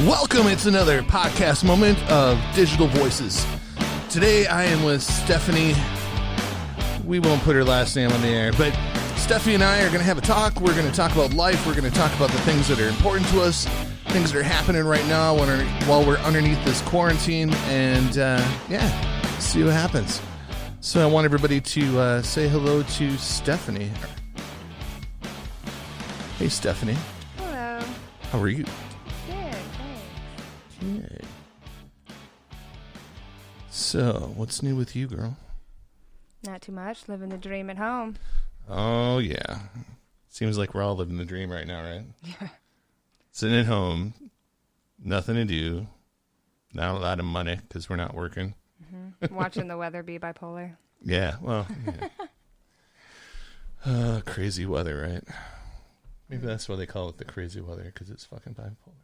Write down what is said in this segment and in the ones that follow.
Welcome, it's another podcast moment of Digital Voices. Today I am with Stephanie. We won't put her last name on the air, but Stephanie and I are going to have a talk. We're going to talk about life. We're going to talk about the things that are important to us, things that are happening right now while we're underneath this quarantine, and see what happens. So I want everybody to say hello to Stephanie. Hey, Stephanie. Hello. How are you? Good, Okay. So, what's new with you, girl? not too much. Living the dream at home. Oh, yeah. Seems like we're all living the dream right now, right? Yeah. Sitting at home, nothing to do, not a lot of money because we're not working. Mm-hmm. Watching the weather be bipolar. Yeah, well, yeah. Crazy weather, right? Maybe that's why they call it the crazy weather, because it's fucking bipolar.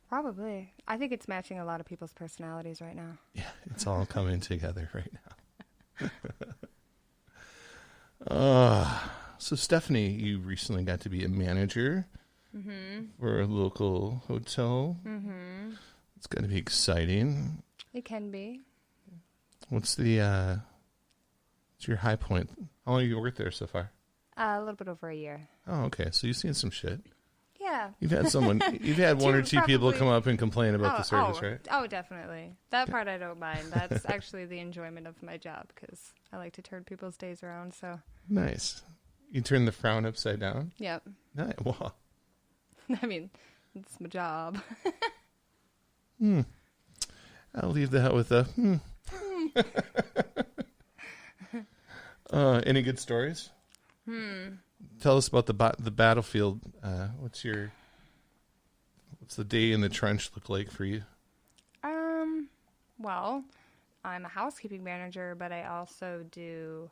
Probably. I think it's matching a lot of people's personalities right now. Yeah, it's all coming together right now. So Stephanie, you recently got to be a manager for a local hotel. Mm-hmm. It's going to be exciting. It can be. What's your high point? How long have you worked there so far? A little bit over a year. Oh, okay. So you've seen some shit. Yeah. You've had one or two people come up and complain about the service, right? Oh, definitely. That part I don't mind. That's actually the enjoyment of my job, because I like to turn people's days around. So Nice. You turn the frown upside down? Yep. Nice. Wow. I mean, it's my job. I'll leave that with a Any good stories? Tell us about the battlefield. What's the day in the trench look like for you? Well, I'm a housekeeping manager, but I also do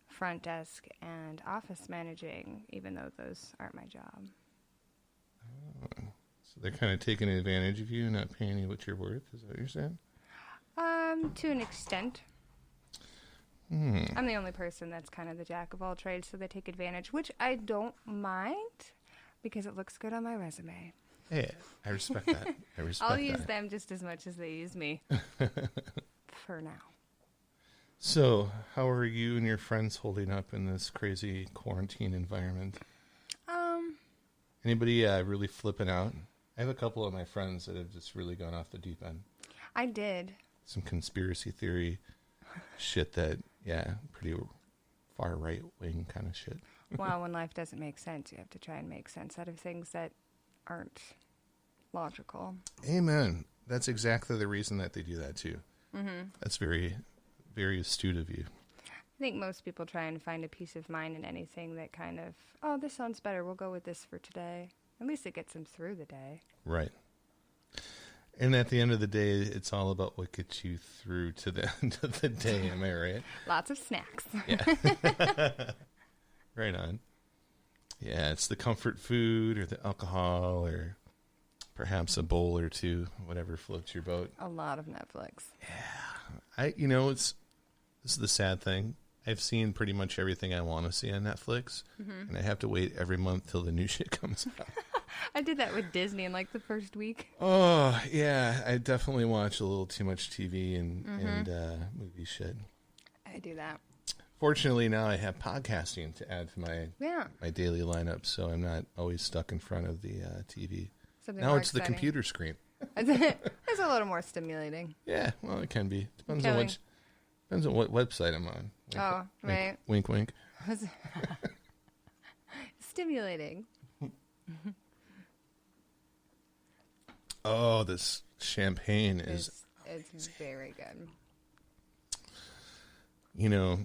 front desk and office managing, even though those aren't my job. So they're kind of taking advantage of you and not paying you what you're worth. Is that what you're saying? To an extent. I'm the only person that's kind of the jack of all trades, so they take advantage, which I don't mind because it looks good on my resume. Yeah, I respect that. I'll use them just as much as they use me for now. So, how are you and your friends holding up in this crazy quarantine environment? Anybody really flipping out? I have a couple of my friends that have just really gone off the deep end. I did. Some conspiracy theory shit that, pretty far right wing kind of shit. Well, when life doesn't make sense, you have to try and make sense out of things that aren't logical. Amen. That's exactly the reason that they do that too. Mm-hmm. That's very, very astute of you. I think most people try and find a peace of mind in anything that kind of, oh, this sounds better, we'll go with this for today. At least it gets them through the day. Right. And at the end of the day, it's all about what gets you through to the end of the day. Am I right? Lots of snacks. Yeah. Right on. Yeah, it's the comfort food or the alcohol or perhaps a bowl or two, whatever floats your boat. A lot of Netflix. Yeah. This is the sad thing. I've seen pretty much everything I want to see on Netflix, and I have to wait every month till the new shit comes out. I did that with Disney in like the first week. Oh, yeah. I definitely watch a little too much TV and movie shit. I do that. Fortunately, now I have podcasting to add to my daily lineup, so I'm not always stuck in front of the TV. Now it's the computer screen. It's a little more stimulating. Yeah, well, it can be. Depends on what website I'm on. Right. Wink, wink. Stimulating. Oh, this champagne is... It's very good. You know,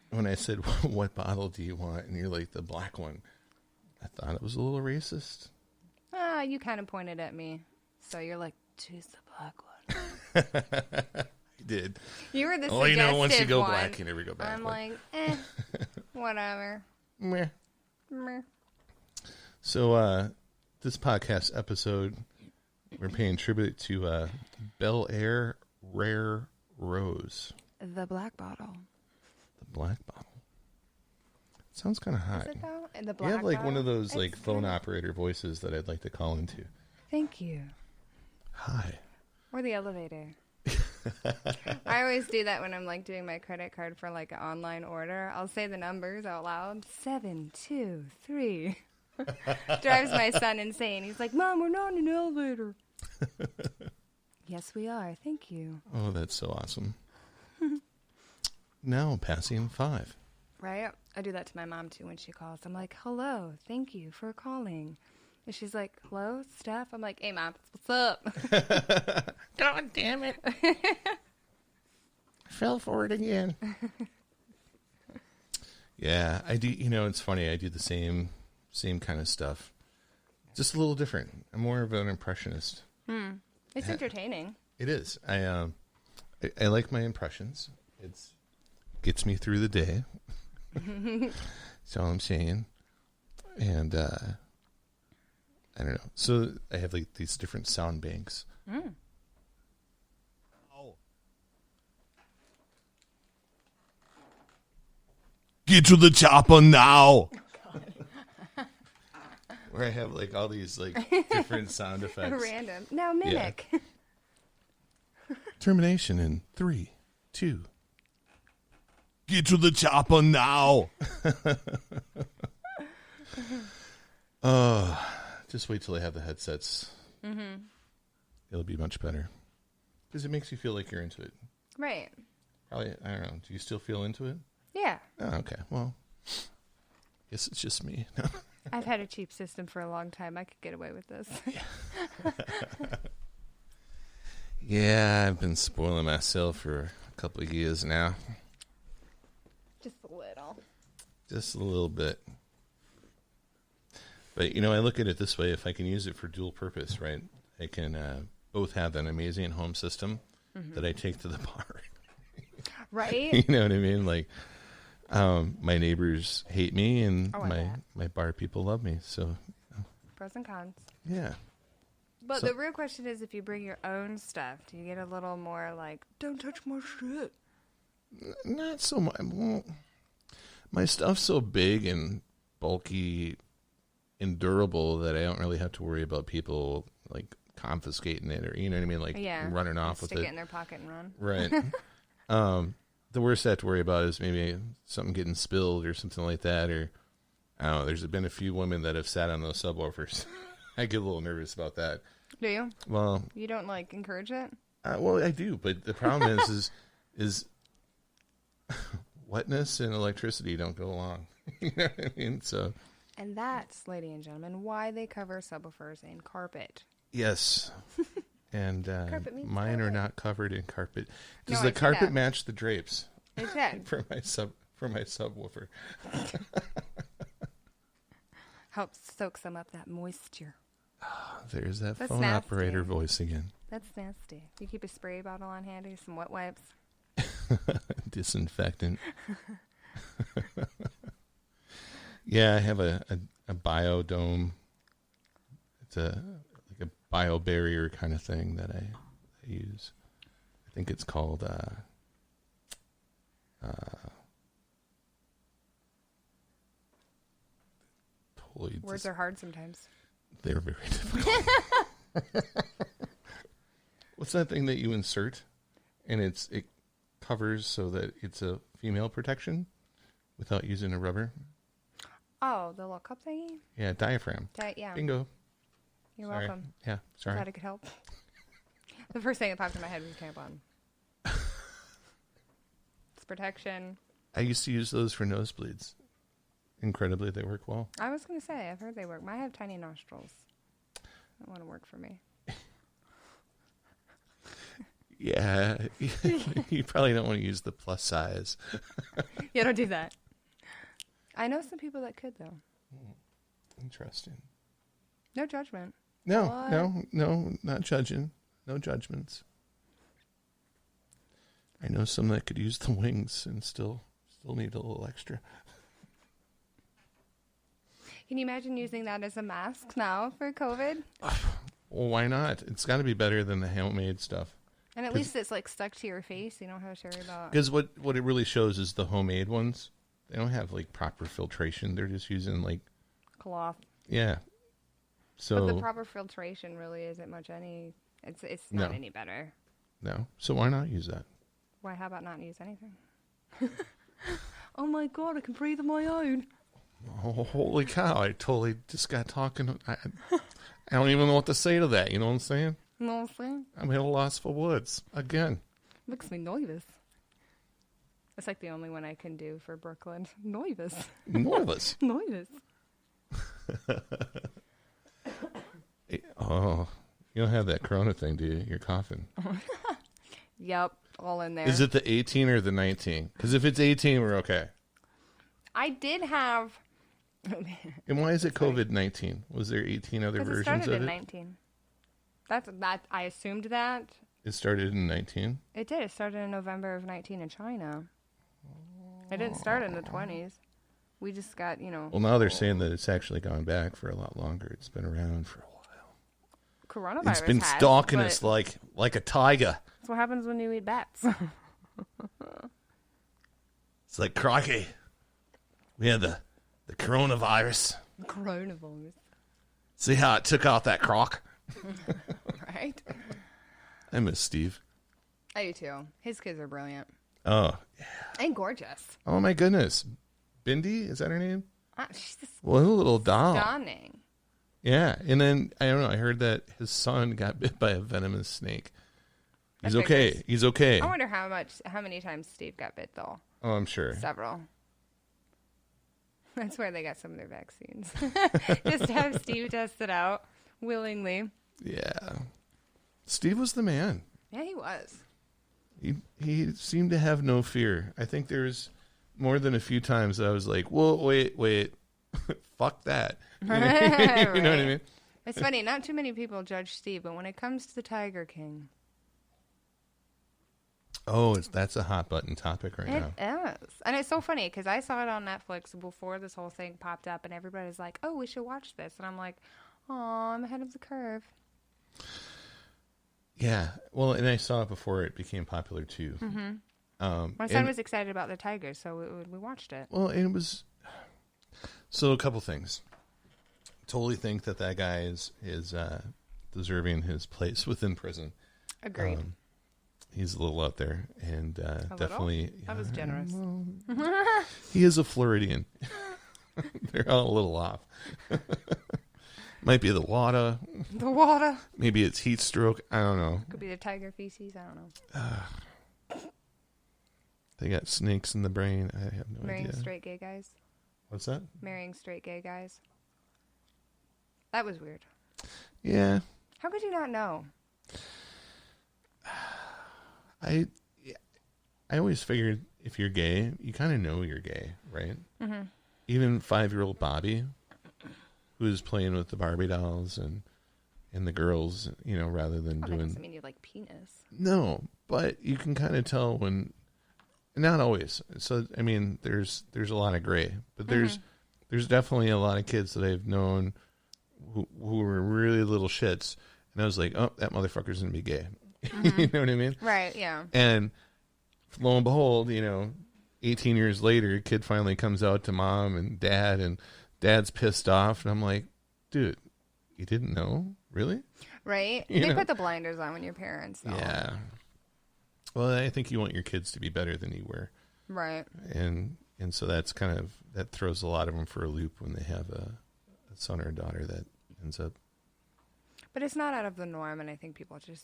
when I said, what bottle do you want? And you're like, the black one. I thought it was a little racist. You kind of pointed at me. So you're like, choose the black one. I did. You were the suggestive one. Once you go black, you never go back. I'm like, whatever. Meh. Meh. So, this podcast episode, we're paying tribute to Bel Air Rare Rose. The black bottle. The black bottle. Sounds kind of hot. Is it though? The black you have like bottle? one of those like phone operator voices that I'd like to call into. Thank you. Hi. Or the elevator. I always do that when I'm like doing my credit card for like an online order. I'll say the numbers out loud. 723. Drives my son insane. He's like, Mom, we're not in an elevator. Yes, we are. Thank you. Oh, that's so awesome. Now passing 5. Right? I do that to my mom too when she calls. I'm like, hello, thank you for calling. And she's like, hello, Steph? I'm like, hey, Mom, what's up? God damn it. Fell for it again. Yeah, I do. You know, it's funny. I do the same kind of stuff. Just a little different. I'm more of an impressionist. It's entertaining. It is. I like my impressions. It's gets me through the day. That's all I'm saying. And I don't know. So I have like these different sound banks. Oh. Get to the chopper now. Where I have like all these like different sound effects. Random. Now mimic. Yeah. Termination in 3, 2. Get to the chopper now. Just wait till I have the headsets. It'll be much better. Because it makes you feel like you're into it. Right. Probably, I don't know. Do you still feel into it? Yeah. Oh, okay. Well, guess it's just me. I've had a cheap system for a long time. I could get away with this. Yeah, I've been spoiling myself for a couple of years now. Just a little. Just a little bit. But, you know, I look at it this way. If I can use it for dual purpose, right, I can both have an amazing home system that I take to the bar. Right? You know what I mean? Like, my neighbors hate me, and I my bar people love me. So, you know. Pros and cons. Yeah. But the real question is, if you bring your own stuff, do you get a little more like, don't touch my shit? Not so much. Well, my stuff's so big and bulky and durable that I don't really have to worry about people like confiscating it, or you know what I mean, like running off with it. Stick it in their pocket and run. Right. The worst I have to worry about is maybe something getting spilled or something like that, or I don't know. There's been a few women that have sat on those subwoofers. I get a little nervous about that. Do you? Well, you don't like encourage it? Well, I do, but the problem is wetness and electricity don't go along. You know what I mean? So. And that's, ladies and gentlemen, why they cover subwoofers in carpet. Yes. And mine are not covered in carpet. Does the carpet match the drapes? It did. for my subwoofer. Helps soak some up that moisture. There's that That's phone nasty. operator voice again. That's nasty. You keep a spray bottle on handy, some wet wipes. Disinfectant. Yeah, I have a biodome. It's like a biobarrier kind of thing that I use. I think it's called Words are hard sometimes. They're very difficult. What's that thing that you insert and it covers so that it's a female protection without using a rubber? Oh, the little cup thingy? Yeah, diaphragm. Yeah. Bingo. You're welcome. Yeah, sorry. Glad it could help. The first thing that popped in my head was tampon. It's protection. I used to use those for nosebleeds. Incredibly, they work well. I was going to say, I've heard they work. I have tiny nostrils. That wouldn't work for me. Yeah, you probably don't want to use the plus size. Yeah, don't do that. I know some people that could, though. Interesting. No judgment. No, not judging. No judgments. I know some that could use the wings and still need a little extra. Can you imagine using that as a mask now for COVID? Well, why not? It's got to be better than the homemade stuff. And at least it's like stuck to your face. You don't have to worry about. Because what it really shows is the homemade ones. They don't have like proper filtration. They're just using like cloth. Yeah. So but the proper filtration really isn't much any It's not any better. No. So why not use that? Why? How about not use anything? Oh my God! I can breathe on my own. Oh, holy cow! I totally just got talking. I don't even know what to say to that. You know what I'm saying? You know what I'm saying? I'm at a loss for words again. Makes me nervous. It's like the only one I can do for Brooklyn. Nervous. Nervous. Nervous. Oh, you don't have that corona thing, do you? You're coughing. Yep, all in there. Is it the 18 or the 19? Because if it's 18, we're okay. I did have... And why is it COVID-19? Was there 18 other versions of it? It started in 19. That I assumed that. It started in 19? It did. It started in November of 19 in China. It didn't start in the 20s. We just got, Well, now they're saying that it's actually gone back for a lot longer. It's been around for a while. Coronavirus It's been stalking us like a tiger. That's what happens when you eat bats. It's like, crikey. We had the coronavirus. Coronavirus. See how it took out that croc? Right? I miss Steve. I do too. His kids are brilliant. Oh, yeah. And gorgeous. Oh, my goodness. Bindi, is that her name? She's just What a little doll. stunning. Yeah, and then, I don't know, I heard that his son got bit by a venomous snake. He's okay. He's okay. I wonder how many times Steve got bit, though. Oh, I'm sure. Several. That's where they got some of their vaccines. Just to have Steve test it out willingly. Yeah. Steve was the man. Yeah, he was. He seemed to have no fear. I think there's more than a few times that I was like, whoa, wait. Fuck that. You know, Right. You know what I mean? It's funny, not too many people judge Steve, but when it comes to the Tiger King... Oh, that's a hot button topic right now. It is. And it's so funny, because I saw it on Netflix before this whole thing popped up, and everybody's like, oh, we should watch this. And I'm like, oh, I'm ahead of the curve. Yeah. Well, and I saw it before it became popular, too. Mm-hmm. My son was excited about the Tigers, so we watched it. Well, and it was... So a couple things. Totally think that guy is deserving his place within prison. Agreed. He's a little out there, and definitely... That was generous. He is a Floridian. They're all a little off. Might be the water. The water. Maybe it's heat stroke. I don't know. Could be the tiger feces. I don't know. They got snakes in the brain. I have no Marrying idea. straight gay guys. What's that? Marrying straight gay guys. That was weird. Yeah. How could you not know? I always figured if you're gay, you kind of know you're gay, right? Mm-hmm. Even 5-year-old Bobby, who is playing with the Barbie dolls and the girls, rather than doing... That doesn't mean you like penis. No, but you can kind of tell when... Not always. So, I mean, there's a lot of gray. But there's definitely a lot of kids that I've known who were really little shits. And I was like, oh, that motherfucker's going to be gay. Mm-hmm. You know what I mean? Right, yeah. And lo and behold, 18 years later, kid finally comes out to mom and dad's pissed off. And I'm like, dude, you didn't know? Really? Right? They put the blinders on when you're parents, though. Yeah. Well, I think you want your kids to be better than you were. Right. And so that's that throws a lot of them for a loop when they have a son or a daughter that ends up. But it's not out of the norm, and I think people just,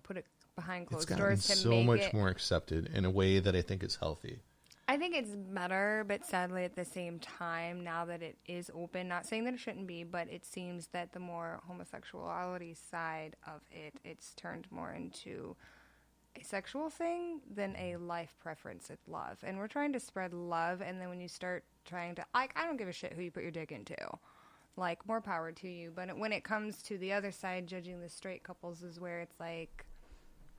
put it behind closed it's doors to so make much it more accepted in a way that I think is healthy. I think it's better, but sadly at the same time, now that it is open, not saying that it shouldn't be, but it seems that the more homosexuality side of it's turned more into a sexual thing than a life preference of love. And we're trying to spread love, and then when you start trying to, I don't give a shit who you put your dick into. Like, more power to you. But when it comes to the other side, judging the straight couples is where it's like,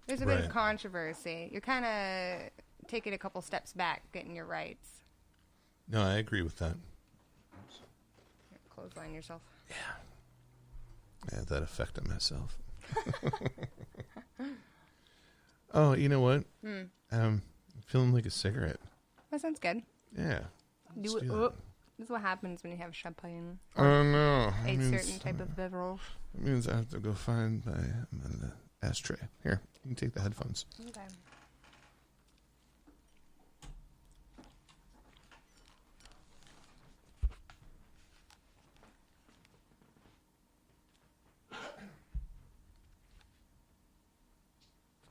there's a bit of controversy. You're kind of taking a couple steps back, getting your rights. No, I agree with that. Clothesline yourself. Yeah. I had that effect on myself. Oh, you know what? I'm feeling like a cigarette. That sounds good. Yeah. Do it up. This is what happens when you have champagne. Oh, no. A certain type of beverage. It means I have to go find my ashtray. Here, you can take the headphones. Okay.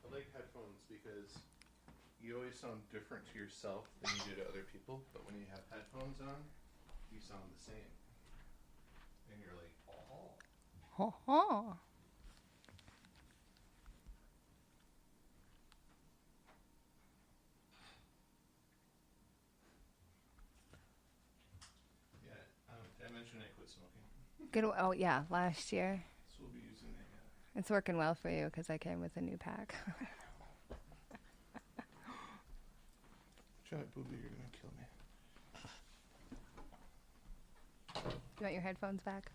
I like headphones because you always sound different to yourself than you do to other people. But when you have headphones on, you sound the same. And you're like, oh. Ho ho. Yeah, did I mention I quit smoking? Good. Oh yeah, last year. So we'll be using it. It's working well for you because I came with a new pack. Giant booby, you're gonna kill me. You want your headphones back?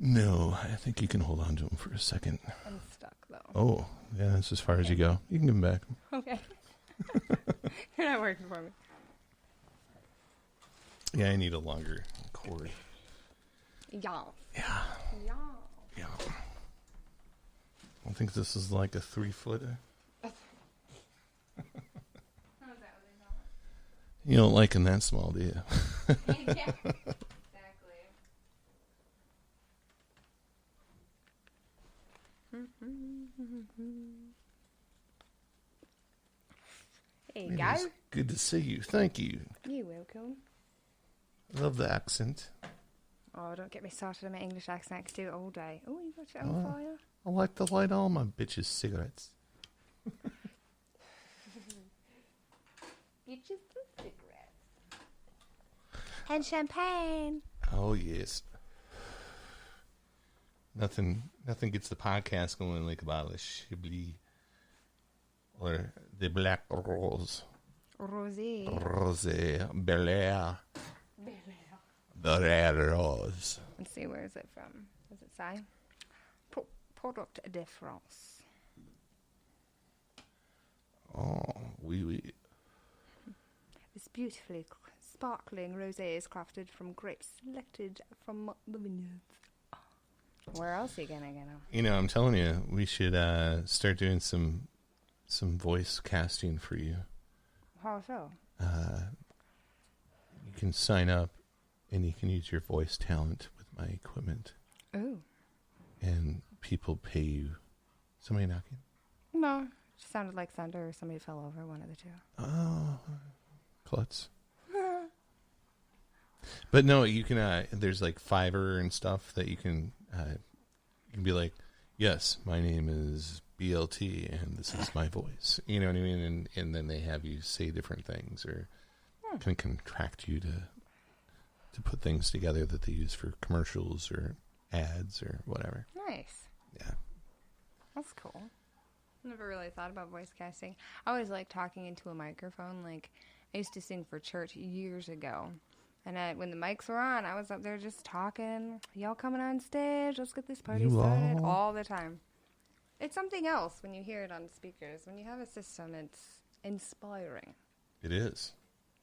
No, I think you can hold on to them for a second. I'm stuck though. Oh, yeah, that's as far as you go. You can give them back. Okay. You're not working for me. Yeah, I need a longer cord. Y'all. Yeah. Y'all. Yeah. I think this is like a 3-foot. How's that what they call You don't like them that small, do you? it? Yeah. Exactly. There you It go. is good to see you. Thank you. You're welcome. Love the accent. Oh, don't get me started on my English accent. I could do it all day. Oh, you got it on fire? I like to light all my bitches' cigarettes. Bitches and cigarettes. And champagne. Oh, yes. Nothing gets the podcast going like a bottle of Chablis. Or the Black Rose. Rosé. Rosé. Bel Air. The Red Rose. Let's see, where is it from? Does it say? Product de France. Oh, oui, oui. This beautifully sparkling rosé is crafted from grapes selected from the vineyards. Where else are you gonna get them? You know, I'm telling you, we should start doing some voice casting for you. How so? You can sign up, and you can use your voice talent with my equipment. Ooh. And people pay you. Somebody knocking? No. It sounded like thunder or somebody fell over, one of the two. Oh, klutz. But no, you can, there's like Fiverr and stuff that you can be like, yes, my name is BLT and this is my voice. You know what I mean? And then they have you say different things or can contract you to put things together that they use for commercials or ads or whatever. Nice. Yeah. That's cool. Never really thought about voice casting. I always liked talking into a microphone. Like, I used to sing for church years ago. And when the mics were on, I was up there just talking. Y'all coming on stage? Let's get this party started. All the time. It's something else when you hear it on speakers. When you have a system, it's inspiring. It is.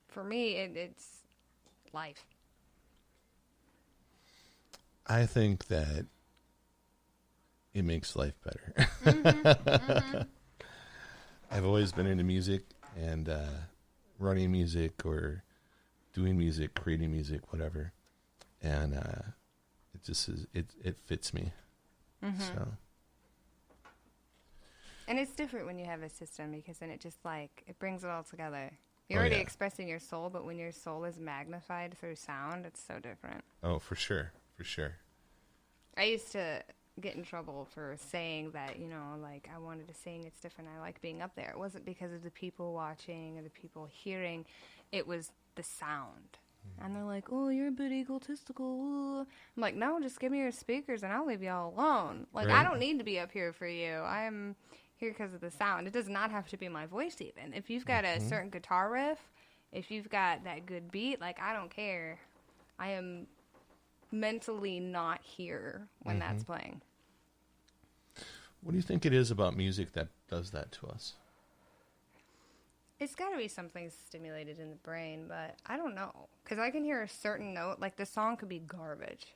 For me, it's life. I think that it makes life better. I've always been into music and running music or doing music, creating music, whatever. And it just is, it fits me. So. And it's different when you have a system because then it just it brings it all together. You're already expressing your soul, but when your soul is magnified through sound, it's so different. Oh, for sure. For sure. I used to get in trouble for saying that, I wanted to sing. It's different. I like being up there. It wasn't because of the people watching or the people hearing. It was the sound. And they're like, oh, you're a bit egotistical. I'm like, no, just give me your speakers and I'll leave y'all alone. Like, right. I don't need to be up here for you. I'm here because of the sound. It does not have to be my voice even. If you've got a certain guitar riff, if you've got that good beat, I don't care. I am mentally not here when that's playing. What do you think it is about music that does that to us? It's got to be something stimulated in the brain, but I don't know. Because I can hear a certain note, like the song could be garbage.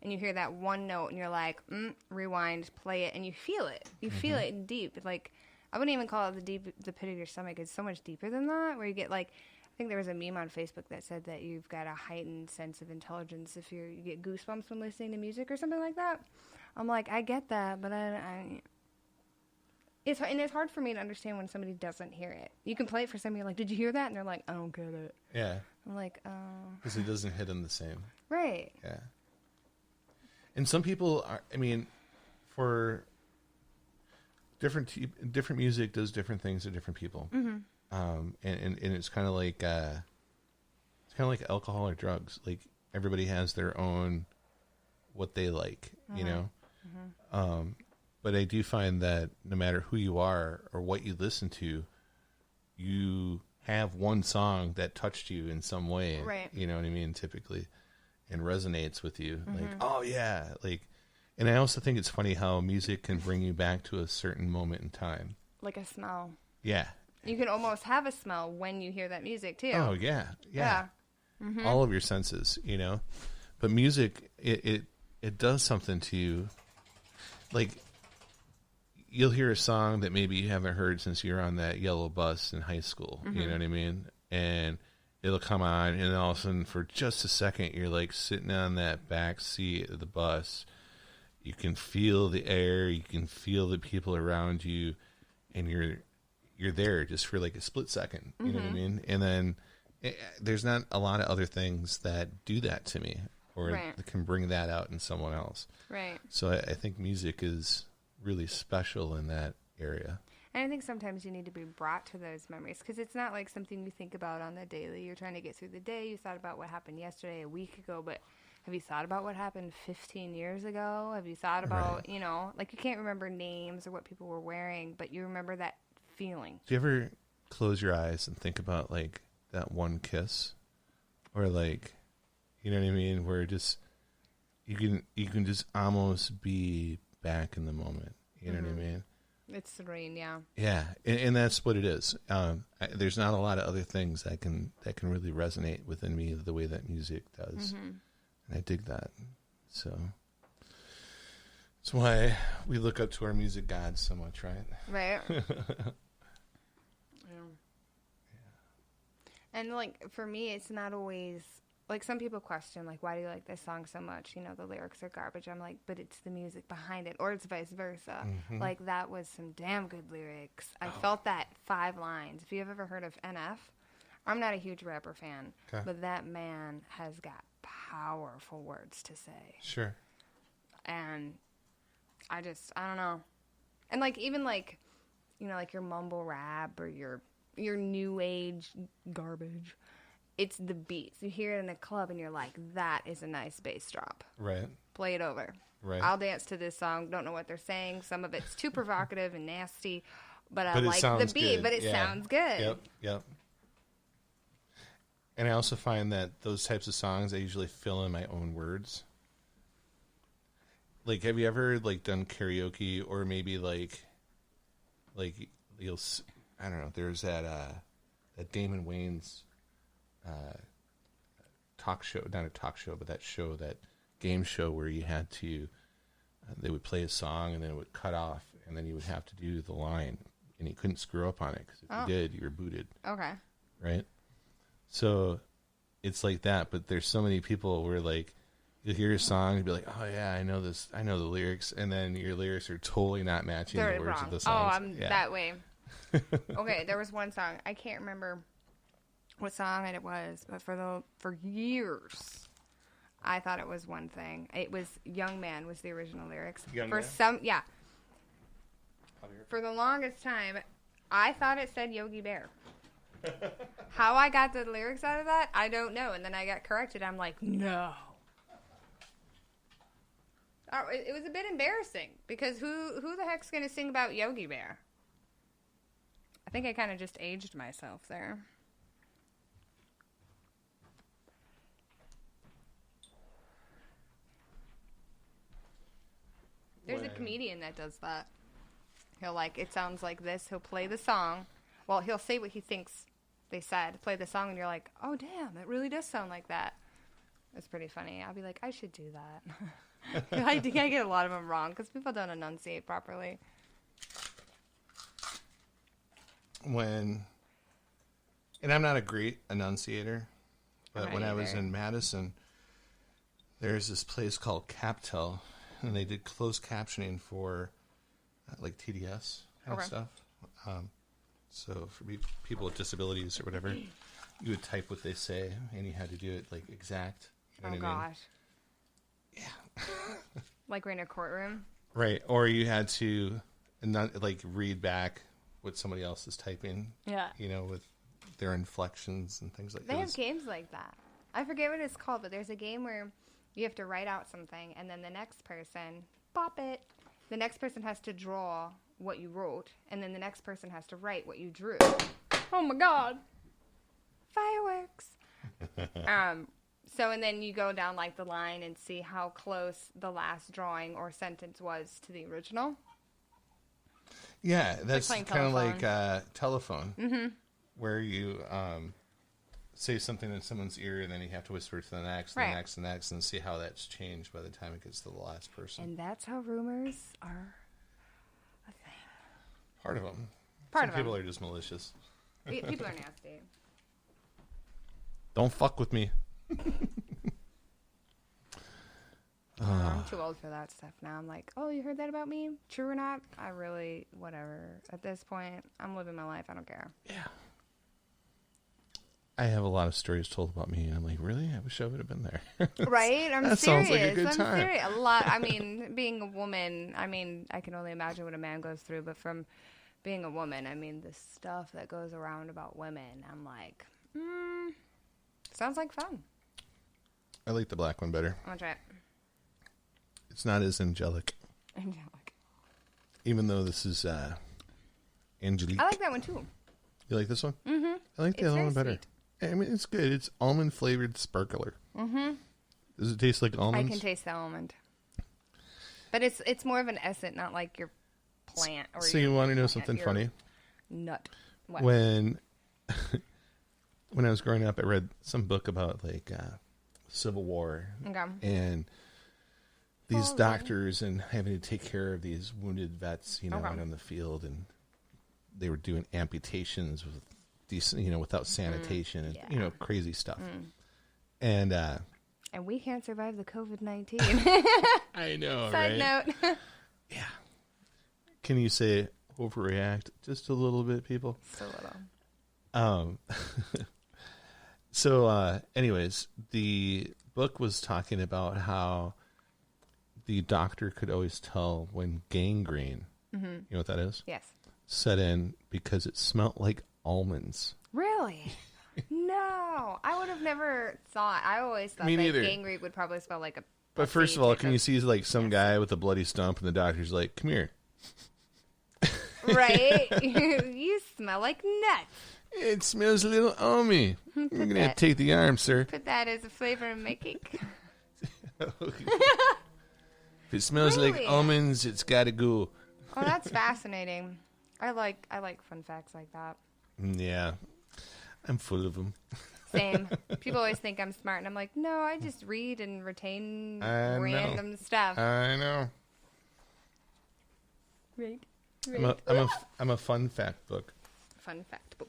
and you hear that one note, and you're like, rewind, play it, and you feel it. You feel it deep. Like, I wouldn't even call it the pit of your stomach. It's so much deeper than that, where you get like, I think there was a meme on Facebook that said that you've got a heightened sense of intelligence if you get goosebumps when listening to music or something like that. I'm like, I get that, but it's hard for me to understand when somebody doesn't hear it. You can play it for somebody, you're like, did you hear that? And they're like, I don't get it. Yeah. I'm like, because it doesn't hit them the same. Right. Yeah. And some people are, I mean, for different music does different things to different people. Mm-hmm. And it's kind of like alcohol or drugs. Like, everybody has their own what they like, you know. Mm-hmm. But I do find that no matter who you are or what you listen to, you have one song that touched you in some way. Right. You know what I mean? Typically, and resonates with you. Like, oh yeah, like. And I also think it's funny how music can bring you back to a certain moment in time. Like a smell. Yeah. You can almost have a smell when you hear that music, too. Oh, yeah. Yeah. Mm-hmm. All of your senses, you know. But music, it does something to you. Like, you'll hear a song that maybe you haven't heard since you were on that yellow bus in high school. Mm-hmm. You know what I mean? And it'll come on, and then all of a sudden, for just a second, you're, like, sitting on that back seat of the bus. You can feel the air. You can feel the people around you. And you're there just for like a split second, you know what I mean? And then there's not a lot of other things that do that to me or that can bring that out in someone else. Right. So I think music is really special in that area. And I think sometimes you need to be brought to those memories because it's not like something you think about on the daily. You're trying to get through the day. You thought about what happened yesterday, a week ago, but have you thought about what happened 15 years ago? Have you thought about, you know, like you can't remember names or what people were wearing, but you remember that feeling. Do you ever close your eyes and think about like that one kiss, or like, you know what I mean, where just you can just almost be back in the moment. You know what I mean? It's serene, yeah. Yeah, and that's what it is. There's not a lot of other things that can really resonate within me the way that music does, and I dig that. So that's why we look up to our music gods so much, right? Right. And, like, for me, it's not always, like, some people question, like, why do you like this song so much? You know, the lyrics are garbage. I'm like, but it's the music behind it, or it's vice versa. Like, that was some damn good lyrics. I felt that 5 lines. If you've ever heard of NF, I'm not a huge rapper fan, but that man has got powerful words to say. Sure. And I don't know. And, like, even, like, you know, like your mumble rap or your new age garbage, it's the beats. You hear it in the club and you're like, that is a nice bass drop. Right. Play it over. Right. I'll dance to this song. Don't know what they're saying. Some of it's too provocative and nasty, but I like the beat, but it sounds good. Yep. And I also find that those types of songs, I usually fill in my own words. Like, have you ever, like, done karaoke, or maybe, like you'll, I don't know, there's that Damon Wayans talk show, not a talk show, but that show, that game show where you had to, they would play a song and then it would cut off and then you would have to do the line and you couldn't screw up on it because if you did, you were booted. Okay. Right? So it's like that, but there's so many people where, like, you'll hear a song and be like, oh yeah, I know this, I know the lyrics, and then your lyrics are totally not matching the words of the songs. Oh, I'm that way. Okay, there was one song, I can't remember what song it was, but for years I thought it was one thing. It was Young Man was the original lyrics. For the longest time I thought it said Yogi Bear. How I got the lyrics out of that, I don't know. And then I got corrected. I'm like, no. It was a bit embarrassing because who the heck's going to sing about Yogi Bear? I think I kind of just aged myself there. There's a comedian that does that. He'll, like, it sounds like this. He'll play the song. Well, he'll say what he thinks they said. Play the song, and you're like, oh, damn, it really does sound like that. It's pretty funny. I'll be like, I should do that. I think I get a lot of them wrong because people don't enunciate properly. And I'm not a great enunciator, but when I was in Madison, there's this place called Captel, and they did closed captioning for like TDS kind of stuff. So for people with disabilities or whatever, you would type what they say, and you had to do it like exact. You know what I mean? Yeah. Like we're in a courtroom? Right. Or you had to not like read back what somebody else is typing. Yeah. You know, with their inflections and things like that. They have games like that. I forget what it's called, but there's a game where you have to write out something, and then the next person, pop it. The next person has to draw what you wrote, and then the next person has to write what you drew. Oh my God. Fireworks. So, and then you go down like the line and see how close the last drawing or sentence was to the original. Yeah, that's kind of like telephone, where you say something in someone's ear, and then you have to whisper to the next, and the next, and the next, and see how that's changed by the time it gets to the last person. And that's how rumors are a thing. Part of them. Some people are just malicious. People are nasty. Don't fuck with me. I'm too old for that stuff now. I'm like, oh, you heard that about me? True or not? I really, whatever. At this point, I'm living my life. I don't care. Yeah. I have a lot of stories told about me, and I'm like, really? I wish I would have been there. Right? That serious. Sounds like a good time. Serious. A lot. I mean, being a woman, I mean, I can only imagine what a man goes through, but from being a woman, I mean, the stuff that goes around about women, I'm like, sounds like fun. I like the black one better. I'm going to try it. It's not as angelic. Angelic. Even though this is Angelique. I like that one, too. You like this one? Mm-hmm. I like the other one better. Sweet. I mean, it's good. It's almond-flavored sparkler. Mm-hmm. Does it taste like almonds? I can taste the almond. But it's more of an essence, not like your plant. Or so you want to know something funny? Nut. What? When I was growing up, I read some book about, like, Civil War. Okay. And these doctors and having to take care of these wounded vets, you know, out on the field. And they were doing amputations with decent, you know, without sanitation and, you know, crazy stuff. And we can't survive the COVID-19. I know, Side note. Yeah. Can you say overreact just a little bit, people? Just a little. So, anyways, the book was talking about how the doctor could always tell when gangrene, you know what that is? Yes. Set in because it smelled like almonds. Really? No. I would have never thought. I always thought Me that neither. gangrene would probably smell like a... But first of all, can you see like some guy with a bloody stump and the doctor's like, come here. Right? You smell like nuts. It smells a little almy. You're going to have to take the arm, sir. Put that as a flavor in my cake. If it smells like almonds, it's got to go. Oh, that's fascinating. I like fun facts like that. Yeah. I'm full of them. Same. People always think I'm smart, and I'm like, no, I just read and retain random stuff. I know. Right. I'm a fun fact book. Fun fact book.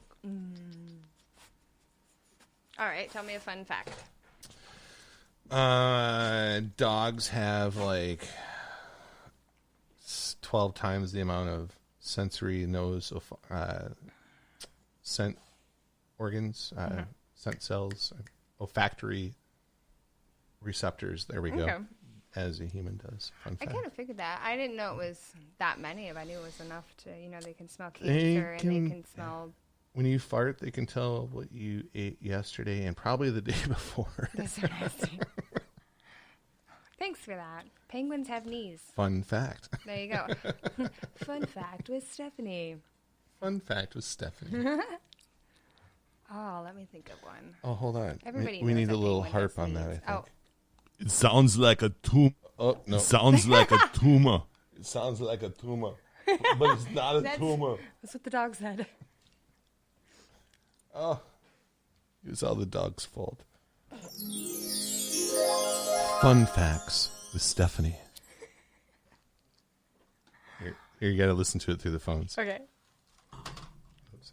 All right, tell me a fun fact. Dogs have like 12 times the amount of sensory nose scent organs, scent cells, olfactory receptors. There we go. As a human does. Fun fact. I kind of figured that. I didn't know it was that many. If I knew it was enough to, you know, they can smell cancer and they can smell. When you fart, they can tell what you ate yesterday and probably the day before. That's so nasty. Thanks for that. Penguins have knees. Fun fact. There you go. Fun fact with Stephanie. Fun fact with Stephanie. Oh, let me think of one. Oh, hold on. Everybody we need knows a little harp on that, I think. Oh. It sounds like a tumor. Oh, no. It sounds like a tumor. It sounds like a tumor, but it's not a tumor. That's what the dog said. Oh, it's all the dog's fault. Fun facts with Stephanie. Here, you got to listen to it through the phones. Okay. Oops.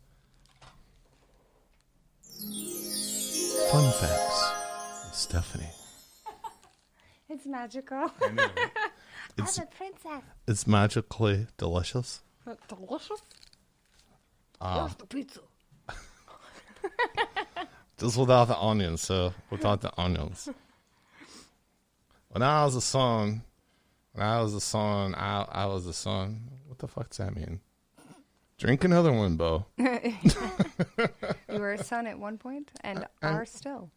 Fun facts with Stephanie. It's magical. I know. It's, I'm a princess. it's magically delicious. Delicious? Ah. Where's the pizza? Just without the onions, so without the onions. When I was a son, I was a son. What the fuck does that mean? Drink another one, Bo. You were a son at one point and are still.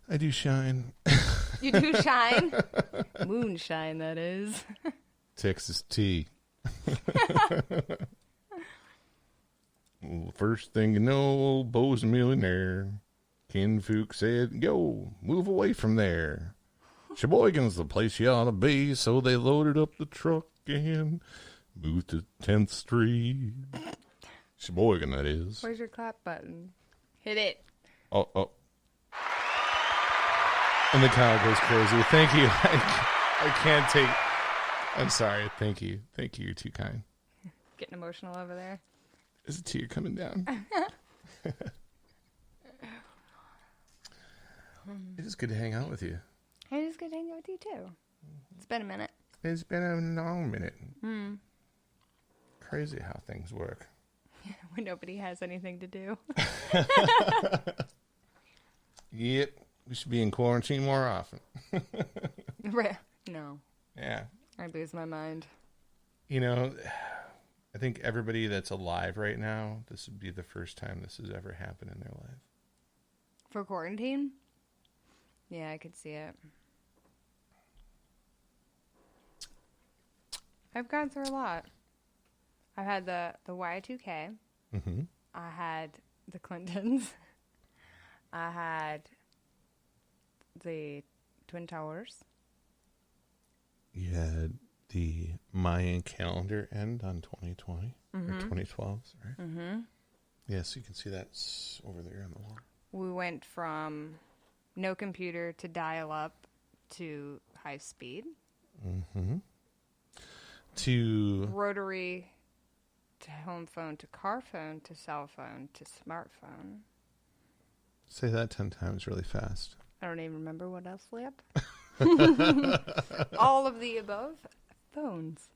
I do shine. You do shine. Moonshine, that is. Texas tea. First thing you know, Bo's a millionaire. Ken Fook said, "Yo, move away from there. Sheboygan's the place you ought to be." So they loaded up the truck and moved to 10th Street. Sheboygan, that is. Where's your clap button? Hit it. Oh. And the crowd goes crazy. Thank you. I can't take... I'm sorry. Thank you. You're too kind. Getting emotional over there. Is a tear coming down? It is good to hang out with you. It is good to hang out with you, too. It's been a minute. It's been a long minute. Crazy how things work. When nobody has anything to do. Yep. We should be in quarantine more often. No. Yeah. I lose my mind. You know, I think everybody that's alive right now, this would be the first time this has ever happened in their life. For quarantine? Yeah, I could see it. I've gone through a lot. I've had the Y2K. Mm-hmm. I had the Clintons. I had the Twin Towers. You had the Mayan calendar end on 2020 or 2012, right? Mm-hmm. Yes, you can see that over there on the wall. We went from no computer to dial-up to high speed. Mm-hmm. To Rotary to home phone to car phone to cell phone to smartphone. say that 10 times really fast. I don't even remember what else, Lip. All of the above. Phones.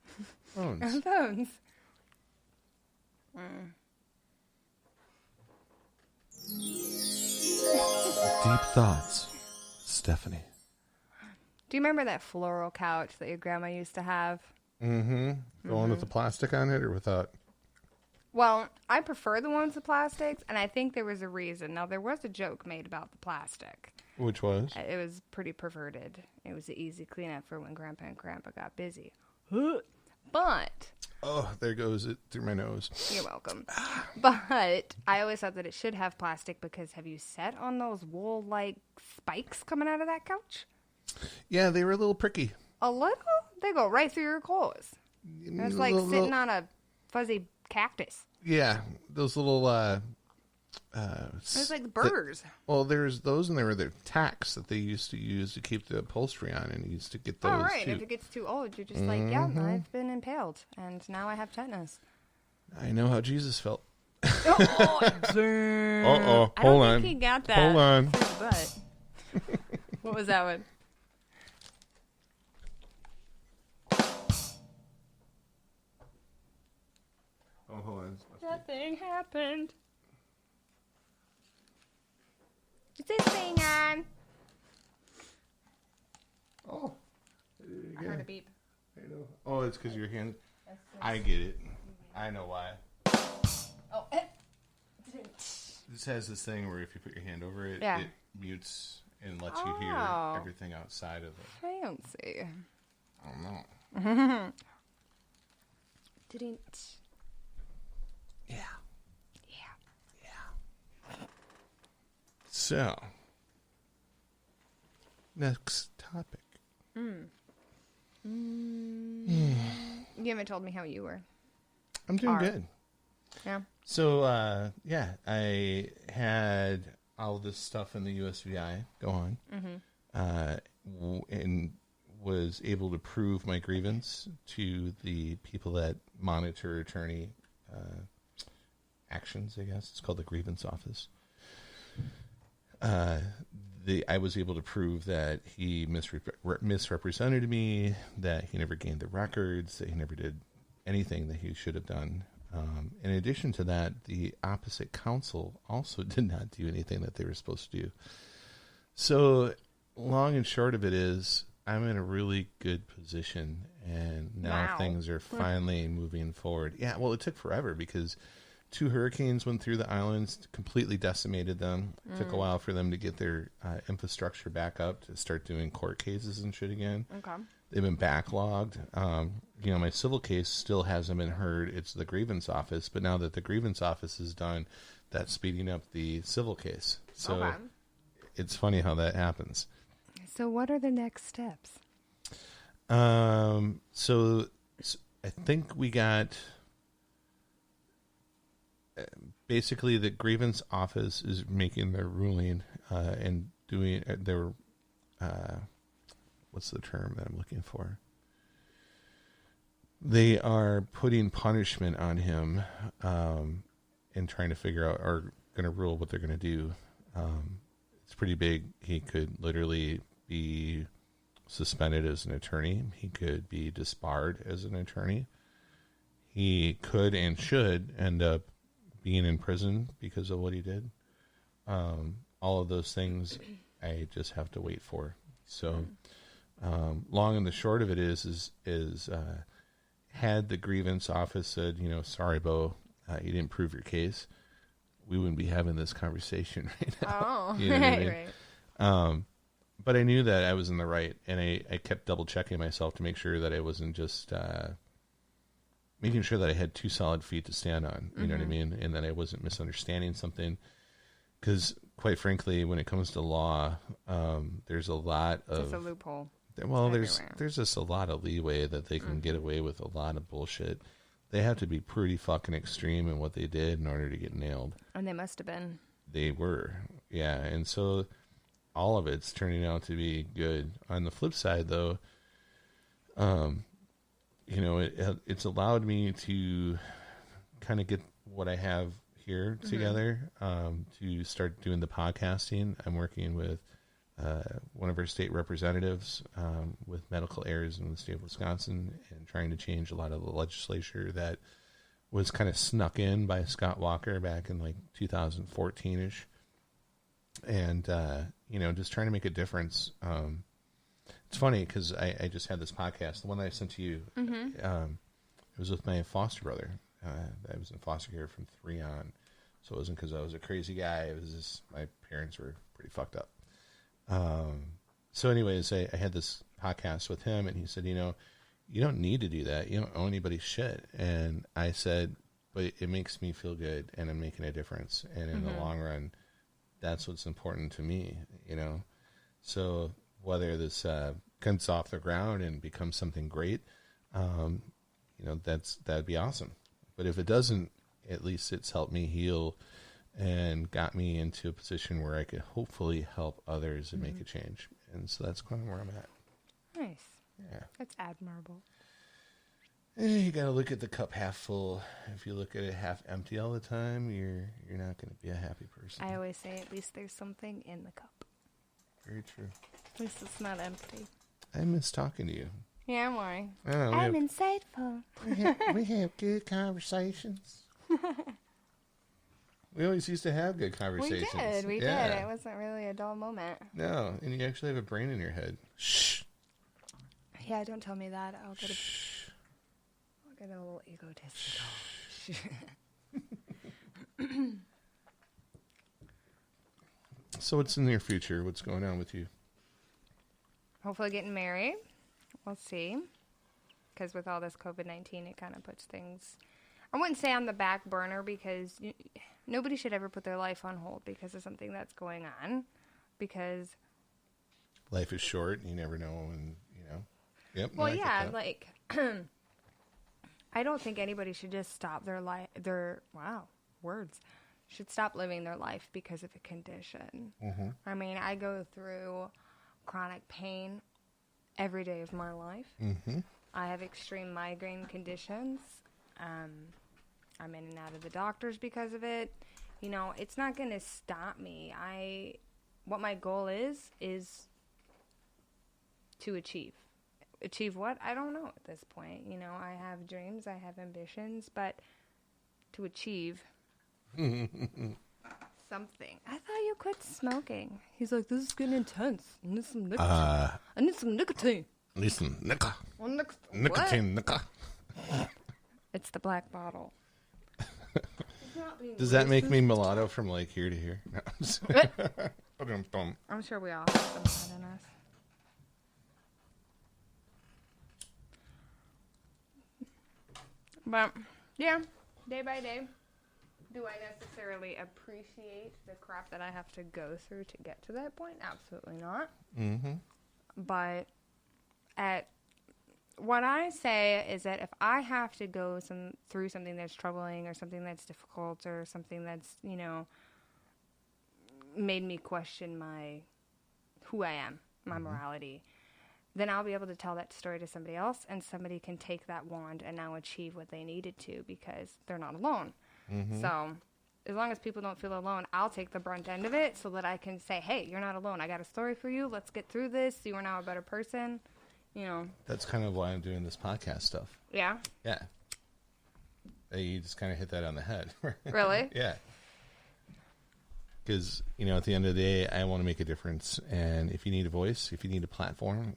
Phones. Phones. Deep thoughts, Stephanie. Do you remember that floral couch that your grandma used to have? Mm-hmm. The one with the plastic on it or without? Well, I prefer the ones with plastics, and I think there was a reason. Now, there was a joke made about the plastic. Which was? It was pretty perverted. It was an easy cleanup for when Grandpa and Grandpa got busy. But... Oh, there goes it through my nose. You're welcome. But I always thought that it should have plastic because have you sat on those wool-like spikes coming out of that couch? Yeah, they were a little pricky. A little? They go right through your clothes. It's like sitting on a fuzzy cactus. Yeah, those little... It's like burrs. Well, there's those, and there were the tacks that they used to use to keep the upholstery on, and you used to get those. Oh, right. too. If it gets too old, you're just like, yeah, I've been impaled, and now I have tetanus. I know how Jesus felt. Uh-oh. Uh-oh. I Hold don't on. think he got that. Hold on. through his butt. What was that one? Oh, hold on. Nothing happened. Is this thing on? Oh. I heard a beep. I know. Oh, it's because your hand. I get it. I know why. Oh. This has this thing where if you put your hand over it, Yeah. it mutes and lets you hear Oh. everything outside of it. Fancy. I don't know. Didn't. Yeah. Yeah. Yeah. So, next topic. You haven't told me how you were. I'm doing Are. good. Yeah. So, yeah, I had all this stuff in the USVI go on. and was able to prove my grievance to the people that monitor attorney actions, I guess. It's called the grievance office. I was able to prove that he misrepresented me, that he never gained the records, that he never did anything that he should have done. In addition to that, the opposite counsel also did not do anything that they were supposed to do. So, long and short of it is, I'm in a really good position, and now things are finally moving forward. Yeah, well, it took forever because 2 hurricanes went through the islands, completely decimated them. It took a while for them to get their infrastructure back up to start doing court cases and shit again. Okay. They've been backlogged. My civil case still hasn't been heard. It's the grievance office, but now that the grievance office is done, that's speeding up the civil case. So it's funny how that happens. So what are the next steps? So I think we got... basically, the grievance office is making their ruling and doing their what's the term that I'm looking for? They are putting punishment on him and trying to figure out, or going to rule what they're going to do. It's pretty big. He could literally be suspended as an attorney. He could be disbarred as an attorney. He could and should end up being in prison because of what he did. All of those things I just have to wait for. So, long and the short of it is had the grievance office said, sorry, Bo, you didn't prove your case, we wouldn't be having this conversation right now. Oh, right. But I knew that I was in the right, and I kept double checking myself to make sure that I wasn't just making sure that I had 2 solid feet to stand on, you know what I mean? And that I wasn't misunderstanding something. Because, quite frankly, when it comes to law, there's a lot of... It's a loophole. Well, there's just a lot of leeway that they can get away with a lot of bullshit. They have to be pretty fucking extreme in what they did in order to get nailed. And they must have been. They were, yeah. And so all of it's turning out to be good. On the flip side, though, it's allowed me to kind of get what I have here together, to start doing the podcasting. I'm working with one of our state representatives with medical errors in the state of Wisconsin and trying to change a lot of the legislature that was kind of snuck in by Scott Walker back in like 2014-ish. And, just trying to make a difference. It's funny because I just had this podcast, the one that I sent to you. It was with my foster brother. I was in foster care from 3 on. So it wasn't because I was a crazy guy. It was just my parents were pretty fucked up. So anyways, I had this podcast with him, and he said, you don't need to do that. You don't owe anybody's shit. And I said, but it makes me feel good, and I'm making a difference. And in the long run, that's what's important to me, So whether this comes off the ground and becomes something great, that'd be awesome. But if it doesn't, at least it's helped me heal and got me into a position where I could hopefully help others and make a change. And so that's kind of where I'm at. Nice. Yeah. That's admirable. You got to look at the cup half full. If you look at it half empty all the time, you're not going to be a happy person. I always say at least there's something in the cup. Very true. At least it's not empty. I miss talking to you. Yeah, why? I'm insightful. We have good conversations. We always used to have good conversations. We did. It wasn't really a dull moment. No, and you actually have a brain in your head. Shh. Yeah, don't tell me that. I'll get a little egotistical. So what's in the near future? What's going on with you? Hopefully getting married. We'll see. Because with all this COVID-19, it kind of puts things, I wouldn't say on the back burner, because nobody should ever put their life on hold because of something that's going on. Because life is short. You never know. And, Yep. Well, yeah, like, I don't think anybody should just stop should stop living their life because of a condition. I mean, I go through chronic pain every day of my life. Mm-hmm. I have extreme migraine conditions. I'm in and out of the doctors because of it. You know, it's not going to stop me. What my goal is to achieve. Achieve what? I don't know at this point. You know, I have dreams, I have ambitions, but to achieve something. I thought you quit smoking. He's like, this is getting intense. I need some nicotine. I need some nicotine. Listen, nicka. What? Nicotine, nicka. It's the black bottle. Does that make me mulatto from like here to here? No, I'm sure we all have some of that in us. But, yeah, day by day, do I necessarily appreciate the crap that I have to go through to get to that point? Absolutely not. Mm-hmm. But what I say is that if I have to go through something that's troubling or something that's difficult or something that's, you know, made me question who I am, my morality, then I'll be able to tell that story to somebody else, and somebody can take that wand and now achieve what they needed to because they're not alone. Mm-hmm. So as long as people don't feel alone, I'll take the brunt end of it so that I can say, hey, you're not alone. I got a story for you. Let's get through this. You are now a better person. You know. That's kind of why I'm doing this podcast stuff. Yeah? Yeah. You just kind of hit that on the head. Really? Yeah. Because, you know, at the end of the day, I want to make a difference. And if you need a voice, if you need a platform,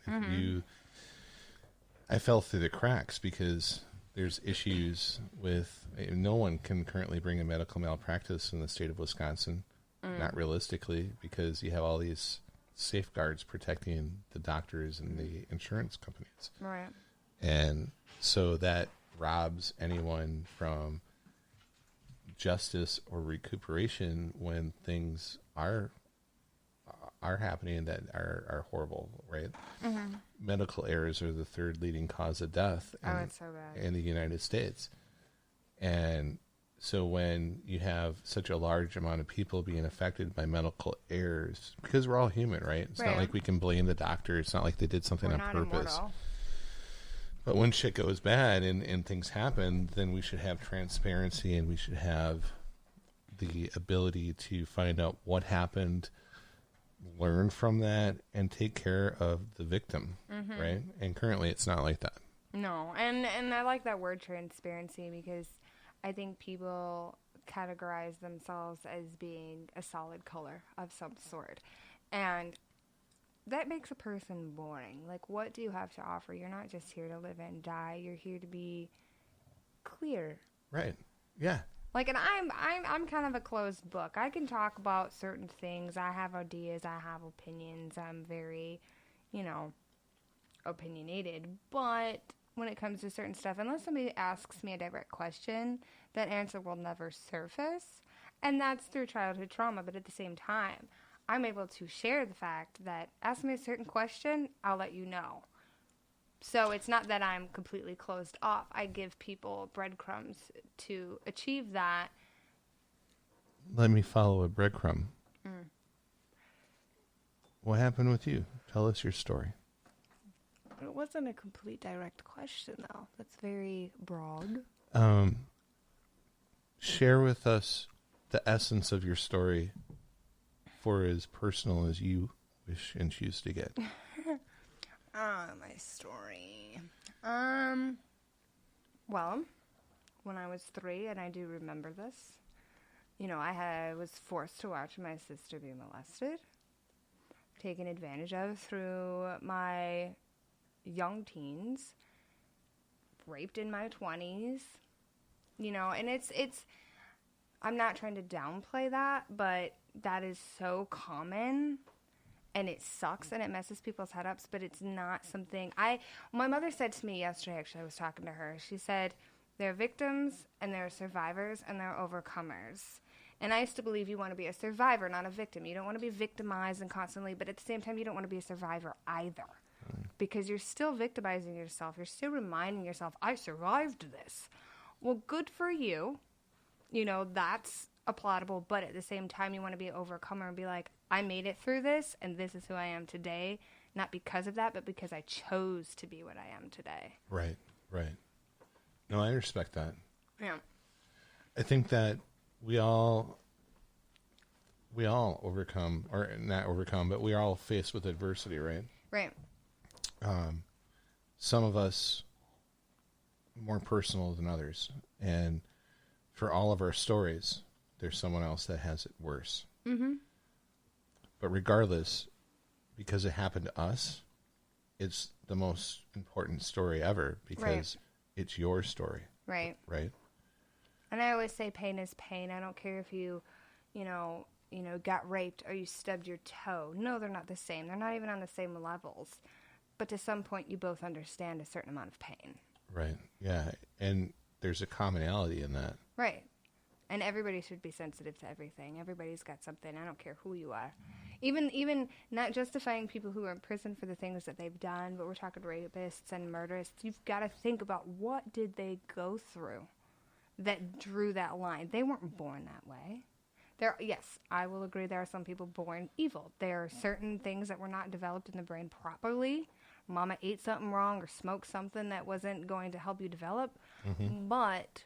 I fell through the cracks because there's issues with, no one can currently bring a medical malpractice in the state of Wisconsin, not realistically, because you have all these safeguards protecting the doctors and the insurance companies. Right. And so that robs anyone from justice or recuperation when things are happening that are horrible, right? Mm-hmm. Medical errors are the third leading cause of death It's so bad. in the United States. And so when you have such a large amount of people being affected by medical errors, because we're all human, right? It's not like we can blame the doctor. It's not like they did something on purpose. Immortal. But when shit goes bad and things happen, then we should have transparency and we should have the ability to find out what happened, learn from that, and take care of the victim, right? And currently it's not like that. No, and I like that word transparency because I think people categorize themselves as being a solid color of some sort. And that makes a person boring. Like, what do you have to offer? You're not just here to live and die. You're here to be clear. Right. Yeah. Like, and I'm kind of a closed book. I can talk about certain things. I have ideas. I have opinions. I'm very, opinionated. But when it comes to certain stuff, unless somebody asks me a direct question, that answer will never surface. And that's through childhood trauma. But at the same time, I'm able to share the fact that ask me a certain question, I'll let you know. So it's not that I'm completely closed off. I give people breadcrumbs to achieve that. Let me follow a breadcrumb. What happened with you? Tell us your story. It wasn't a complete direct question, though. That's very broad. Share with us the essence of your story for as personal as you wish and choose to get. My story. Well, when I was 3, and I do remember this, I was forced to watch my sister be molested, taken advantage of through my young teens, raped in my 20s, and it's, I'm not trying to downplay that, but that is so common. And it sucks and it messes people's head up, but it's not something my mother said to me yesterday, actually, I was talking to her. She said, there are victims and there are survivors and there are overcomers. And I used to believe you want to be a survivor, not a victim. You don't want to be victimized and constantly, but at the same time, you don't want to be a survivor either. Because you're still victimizing yourself. You're still reminding yourself, I survived this. Well, good for you. That's applaudable, but at the same time, you want to be an overcomer and be like, I made it through this, and this is who I am today. not because of that, but because I chose to be what I am today. Right, right. No, I respect that. Yeah. I think that we all overcome, or not overcome, but we are all faced with adversity, right? Right. Some of us more personal than others. And for all of our stories, there's someone else that has it worse. Mm-hmm. But regardless, because it happened to us, it's the most important story ever because it's your story. Right. Right. And I always say pain is pain. I don't care if you got raped or you stubbed your toe. No, they're not the same. They're not even on the same levels. But to some point, you both understand a certain amount of pain. Right. Yeah. And there's a commonality in that. Right. And everybody should be sensitive to everything. Everybody's got something. I don't care who you are. Even not justifying people who are in prison for the things that they've done, but we're talking rapists and murderers. You've got to think about what did they go through that drew that line. They weren't born that way. Yes, I will agree there are some people born evil. There are certain things that were not developed in the brain properly. Mama ate something wrong or smoked something that wasn't going to help you develop. Mm-hmm. But,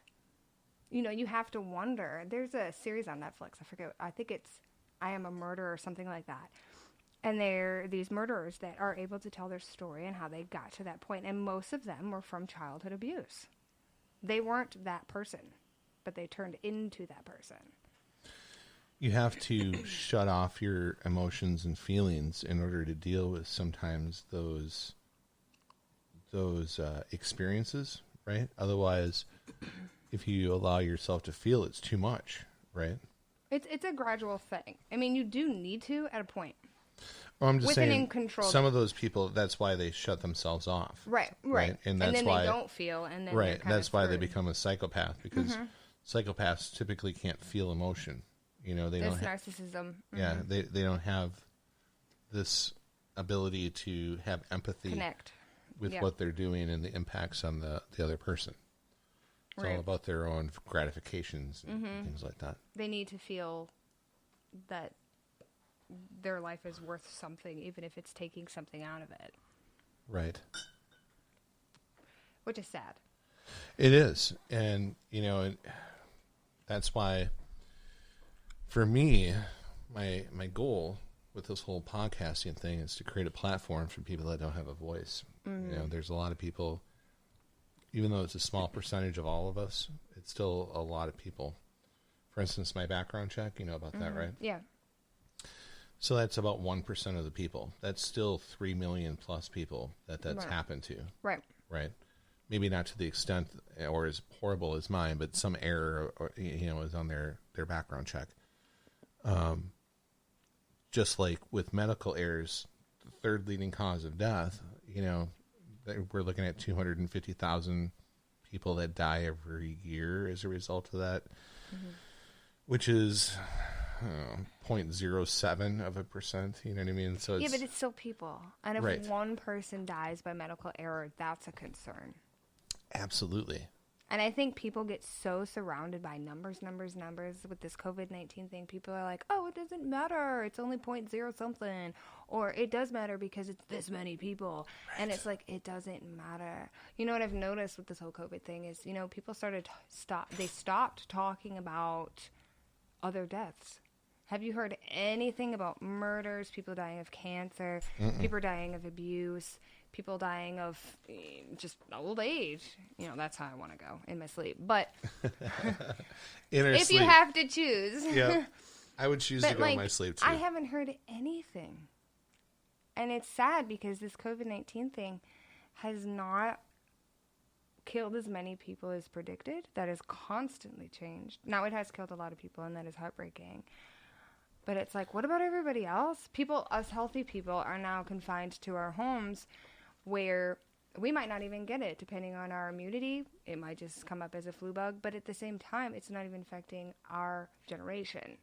you have to wonder. There's a series on Netflix. I forget. I think it's I Am a Murderer or something like that. And they're these murderers that are able to tell their story and how they got to that point. And most of them were from childhood abuse. They weren't that person, but they turned into that person. You have to shut off your emotions and feelings in order to deal with sometimes those experiences, right? Otherwise, if you allow yourself to feel, it's too much, right? It's a gradual thing. I mean, you do need to at a point. Well, I'm just saying, in control. Some of those people, that's why they shut themselves off. Right. And that's then why they don't feel, and then right. That's why they become a psychopath because psychopaths typically can't feel emotion. They don't have narcissism. Yeah, they don't have this ability to have empathy, connect with what they're doing and the impacts on the other person. It's all about their own gratifications and things like that. They need to feel that their life is worth something, even if it's taking something out of it. Right. Which is sad. It is. And, that's why, for me, my goal with this whole podcasting thing is to create a platform for people that don't have a voice. Mm-hmm. There's a lot of people, even though it's a small percentage of all of us, it's still a lot of people. For instance, my background check, you know about that, right? Yeah. So that's about 1% of the people. That's still 3 million plus people that's happened to. Right. Right. Maybe not to the extent or as horrible as mine, but some error is on their background check. Just like with medical errors, the third leading cause of death, we're looking at 250,000 people that die every year as a result of that, which is 0.07%. You know what I mean? So but it's still people. And if one person dies by medical error, that's a concern. Absolutely. And I think people get so surrounded by numbers with this COVID-19 thing. People are like, oh, it doesn't matter. It's only 0.0 something. Or it does matter because it's this many people. Right. And it's like, it doesn't matter. You know what I've noticed with this whole COVID thing is, people stopped talking about other deaths. Have you heard anything about murders, people dying of cancer, people dying of abuse, people dying of just old age? That's how I want to go in my sleep. But if you have to choose. Yeah, I would choose to go in my sleep too. I haven't heard anything. And it's sad because this COVID-19 thing has not killed as many people as predicted. That has constantly changed. Now, it has killed a lot of people, and that is heartbreaking. But it's like, what about everybody else? Us healthy people, are now confined to our homes where we might not even get it, depending on our immunity. It might just come up as a flu bug. But at the same time, it's not even affecting our generation.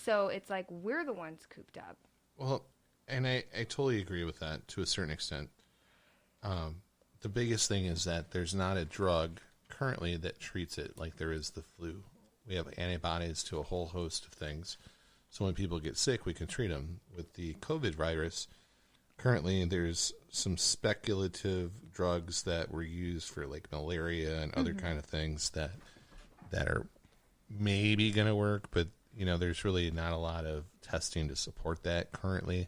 So it's like we're the ones cooped up. Well, and I totally agree with that to a certain extent. The biggest thing is that there's not a drug currently that treats it like there is the flu. We have antibodies to a whole host of things. So when people get sick, we can treat them. With the COVID virus, currently there's some speculative drugs that were used for like malaria and other kind of things that are maybe going to work, but there's really not a lot of testing to support that currently.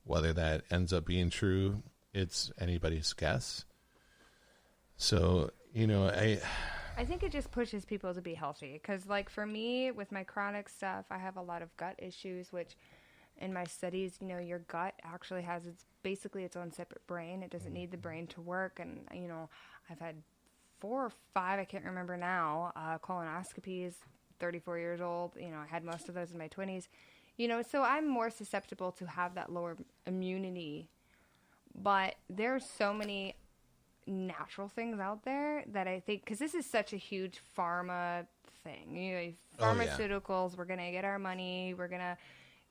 Whether that ends up being true, it's anybody's guess. So, I think it just pushes people to be healthy. Because, like, for me, with my chronic stuff, I have a lot of gut issues, which in my studies, your gut actually has basically its own separate brain. It doesn't need the brain to work. And, I've had 4 or 5, I can't remember now, colonoscopies, 34 years old. I had most of those in my 20s. So I'm more susceptible to have that lower immunity. But there's so many natural things out there that I think, because this is such a huge pharma thing. Pharmaceuticals, we're going to get our money, we're going to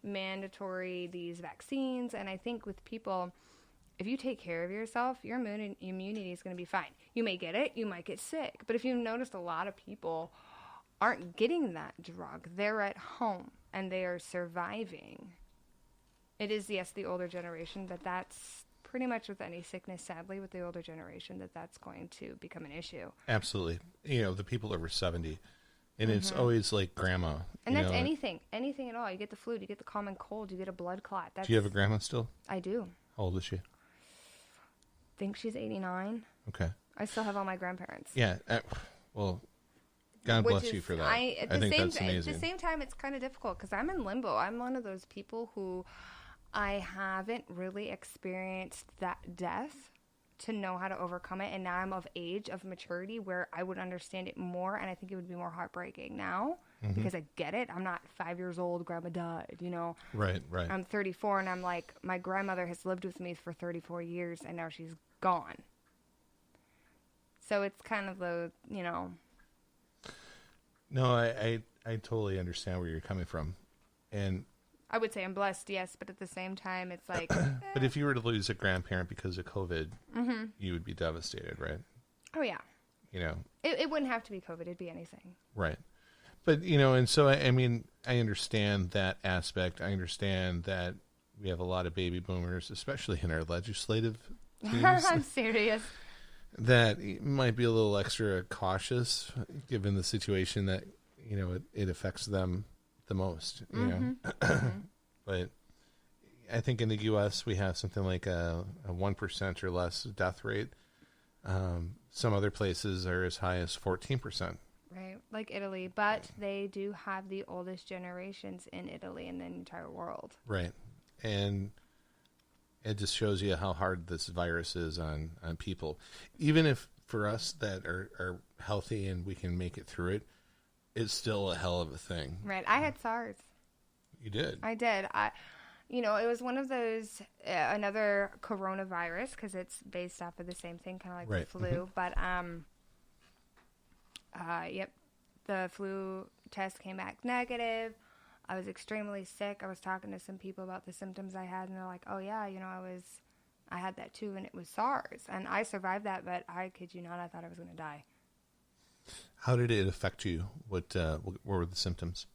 mandatory these vaccines. And I think with people, if you take care of yourself, your immunity is going to be fine. You may get it, you might get sick. But if you've noticed, a lot of people aren't getting that drug. They're at home and they are surviving. It is, yes, the older generation, but that's pretty much with any sickness, sadly, with the older generation, that's going to become an issue. Absolutely. The people over 70. And it's always like grandma. And that's anything at all. You get the flu, you get the common cold, you get a blood clot. Do you have a grandma still? I do. How old is she? Think she's 89. Okay. I still have all my grandparents. Yeah. Well, God bless you for that. I think that's amazing. At the same time, it's kind of difficult because I'm in limbo. I'm one of those people who I haven't really experienced that death to know how to overcome it. And now I'm of age, of maturity, where I would understand it more. And I think it would be more heartbreaking now because I get it. I'm not 5 years old, grandma died, Right. I'm 34 and I'm like, my grandmother has lived with me for 34 years and now she's gone. So it's kind of No, I totally understand where you're coming from. And I would say I'm blessed, yes, but at the same time, it's like... But if you were to lose a grandparent because of COVID, you would be devastated, right? Oh, yeah. It wouldn't have to be COVID. It'd be anything. Right. But, and so, I mean, I understand that aspect. I understand that we have a lot of baby boomers, especially in our legislative teams. I'm serious. That might be a little extra cautious given the situation that, it affects them the most, But I think in the U.S. we have something like a 1% or less death rate. Some other places are as high as 14%. Right, like Italy. But they do have the oldest generations in Italy and the entire world. Right. And it just shows you how hard this virus is on people. Even if for us that are healthy and we can make it through it, it's still a hell of a thing. Right. I had SARS. You did? I did. It was one of those, another coronavirus, because it's based off of the same thing, kind of like the flu. But, yep, the flu test came back negative. I was extremely sick. I was talking to some people about the symptoms I had, and they're like, oh, yeah, I had that too, and it was SARS. And I survived that, but I kid you not, I thought I was going to die. How did it affect you? What were the symptoms?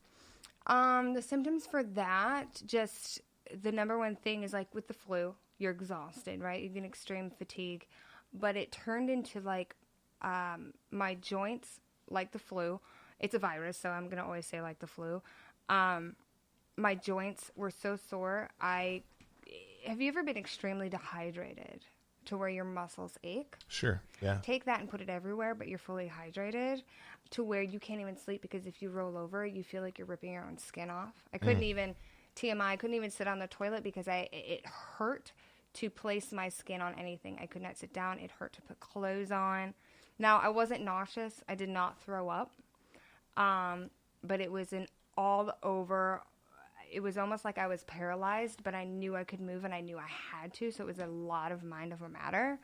The symptoms for that, just the number one thing is like with the flu, you're exhausted, right? You get extreme fatigue, but it turned into like my joints, like the flu. It's a virus, so I'm going to always say like the flu. My joints were so sore. Have you ever been extremely dehydrated to where your muscles ache? Sure, yeah. Take that and put it everywhere, but you're fully hydrated to where you can't even sleep because if you roll over, you feel like you're ripping your own skin off. I couldn't even, TMI, I couldn't even sit on the toilet because it hurt to place my skin on anything. I could not sit down. It hurt to put clothes on. Now, I wasn't nauseous. I did not throw up. But it was an all over. It was almost like I was paralyzed, but I knew I could move and I knew I had to. So it was a lot of mind over matter.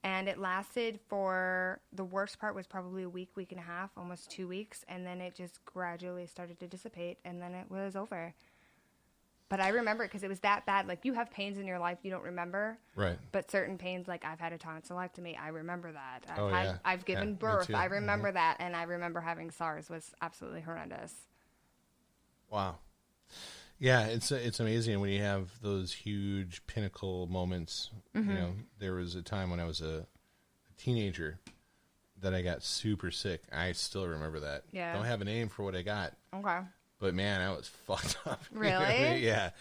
And it lasted for, the worst part was probably a week, week and a half, almost 2 weeks. And then it just gradually started to dissipate and then it was over. But I remember it because it was that bad. Like you have pains in your life you don't remember. Right. But certain pains, like I've had a tonsillectomy, I remember that. Yeah. I've given birth. I remember that. And I remember having SARS was absolutely horrendous. Wow. Yeah, it's amazing when you have those huge pinnacle moments. Mm-hmm. You know, there was a time when I was a teenager that I got super sick. I still remember that. Yeah. Don't have a name for what I got. Okay. But man, I was fucked up. Really? You know what I mean? Yeah.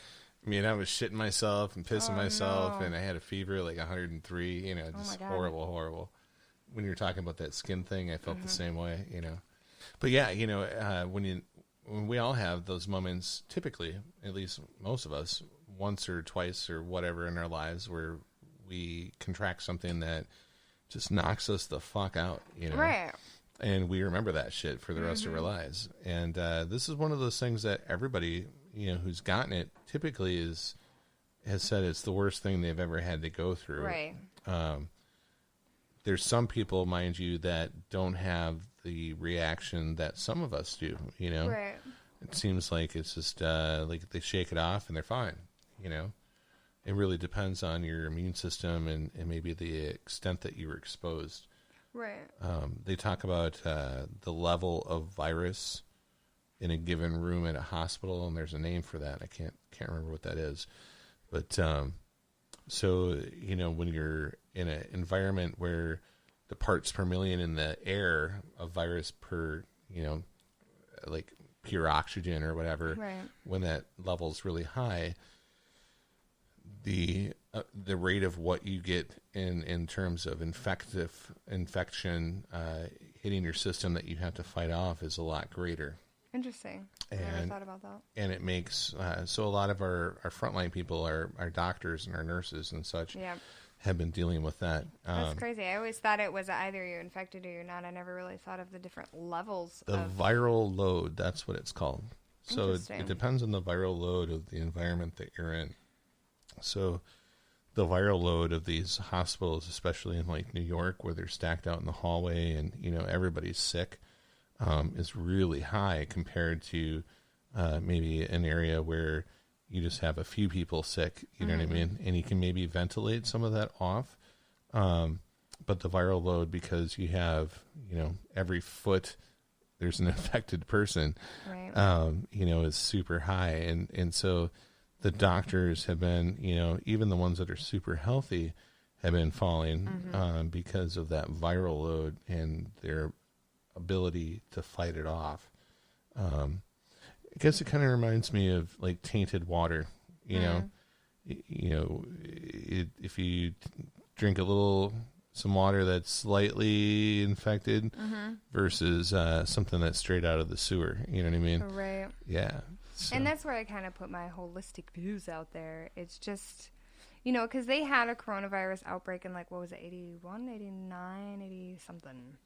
I mean, I was shitting myself and pissing myself, no. and I had a fever like 103. You know, just horrible, horrible. When you're talking about that skin thing, I felt the same way. You know, but yeah, you know, when we all have those moments, typically, at least most of us, once or twice or whatever in our lives, where we contract something that just knocks us the fuck out. You know, Right. and we remember that shit for the rest of our lives. And this is one of those things that everybody, you know, who's gotten it typically has said it's the worst thing they've ever had to go through. Right. There's some people, mind you, that don't have the reaction that some of us do, you know. Right. It seems like it's just like they shake it off and they're fine, you know. It really depends on your immune system and maybe the extent that you were exposed. Right. They talk about the level of virus in a given room at a hospital, and there's a name for that. I can't remember what that is. But so, you know, when you're in an environment where the parts per million in the air of virus per, you know, like pure oxygen or whatever, Right. when that level's really high, the rate of what you get in terms of infection hitting your system that you have to fight off is a lot greater. Interesting. I never thought about that. And it makes so a lot of our frontline people, our doctors and our nurses and such, have been dealing with that. That's crazy. I always thought it was either you're infected or you're not. I never really thought of the different levels. The viral load, that's what it's called. So it depends on the viral load of the environment that you're in. So the viral load of these hospitals, especially in like New York, where they're stacked out in the hallway and, you know, everybody's sick, is really high compared to maybe an area where you just have a few people sick, you know what I mean? And you can maybe ventilate some of that off. But the viral load, because you have, you know, every foot there's an infected person, Right. You know, is super high. And so the doctors have been, you know, even the ones that are super healthy have been falling because of that viral load and their ability to fight it off. I guess it kind of reminds me of like tainted water, you know. You know, if you drink some water that's slightly infected versus something that's straight out of the sewer, you know what I mean? Right. Yeah. So. And that's where I kind of put my holistic views out there. It's just, you know, because they had a coronavirus outbreak in like, what was it, 81, 89, 80 something.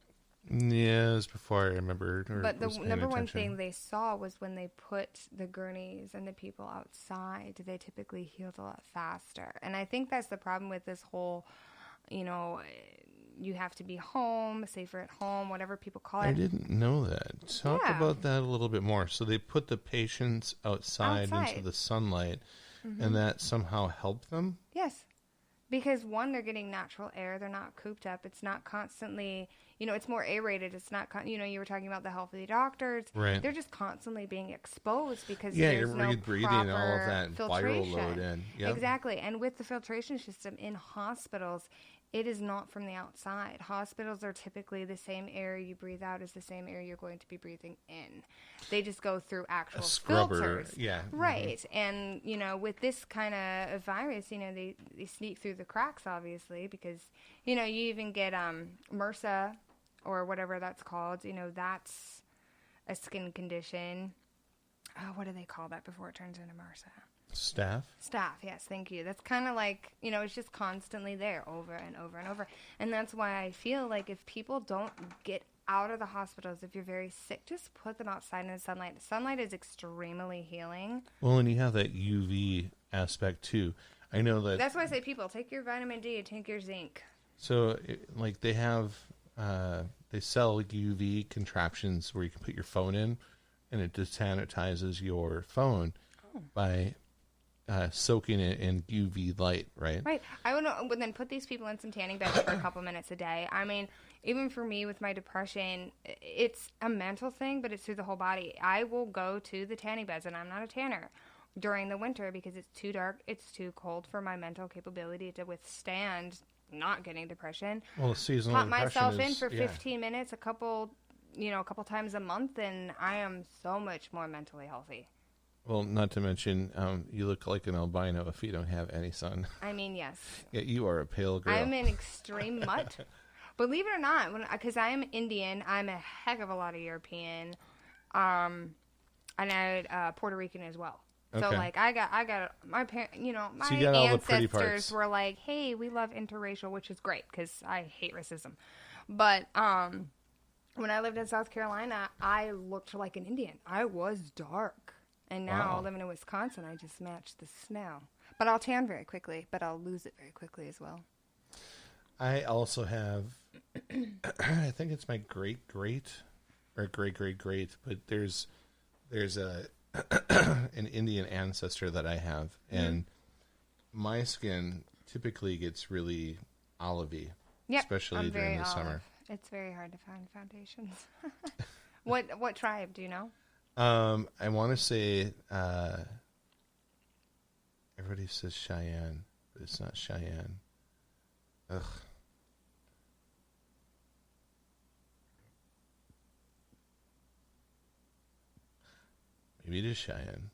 Yeah, it was before I remembered. But the number one thing they saw was when they put the gurneys and the people outside, they typically healed a lot faster. And I think that's the problem with this whole, you know, you have to be home, safer at home, whatever people call it. I didn't know that. Talk about that a little bit more. So they put the patients outside. Into the sunlight, and that somehow helped them? Yes. Because, one, they're getting natural air. They're not cooped up. It's not constantly, you know, it's more aerated. It's not, you know, you were talking about the healthy doctors. Right. They're just constantly being exposed because there's there's you're no breathing proper all of that filtration. viral load in. Yep. Exactly. And with the filtration system in hospitals, it is not from the outside. Hospitals are typically the same air you breathe out is the same air you're going to be breathing in. They just go through actual filters. Yeah. Right. And, you know, with this kind of virus, you know, they sneak through the cracks, obviously, because, you know, you even get MRSA or whatever that's called. You know, that's a skin condition. What do they call that before it turns into MRSA? Staph, yes, thank you. That's kind of like, you know, it's just constantly there over and over and over. And that's why I feel like if people don't get out of the hospitals, if you're very sick, just put them outside in the sunlight. Sunlight is extremely healing. Well, and you have that UV aspect too. I know that. That's why I say people, take your vitamin D, take your zinc. So, like they have, they sell UV contraptions where you can put your phone in and it desanitizes your phone by soaking it in UV light, right? Right. I would then put these people in some tanning beds for a couple minutes a day. I mean, even for me with my depression, it's a mental thing, but it's through the whole body. I will go to the tanning beds, and I'm not a tanner, during the winter because it's too dark, it's too cold for my mental capability to withstand not getting depression. Well, seasonal Pop depression myself in is- for yeah. 15 minutes, a couple times a month, and I am so much more mentally healthy. Well, not to mention, you look like an albino if you don't have any sun. I mean, yes. Yeah, you are a pale girl. I'm an extreme mutt. Believe it or not, because I am Indian, I'm a heck of a lot of European, and I Puerto Rican as well. So Okay. like I got my parents, my So you got all the pretty ancestors parts. were like, "Hey, we love interracial," which is great because I hate racism. But when I lived in South Carolina, I looked like an Indian. I was dark, and now Wow. living in Wisconsin, I just match the snow. But I'll tan very quickly, but I'll lose it very quickly as well. I also have, I think it's my great, but there's a an Indian ancestor that I have, and my skin typically gets really olivey, Yep, especially I'm during very the summer. olive. It's very hard to find foundations. What tribe do you know? I want to say everybody says Cheyenne, but it's not Cheyenne. Ugh. Maybe it is Cheyenne.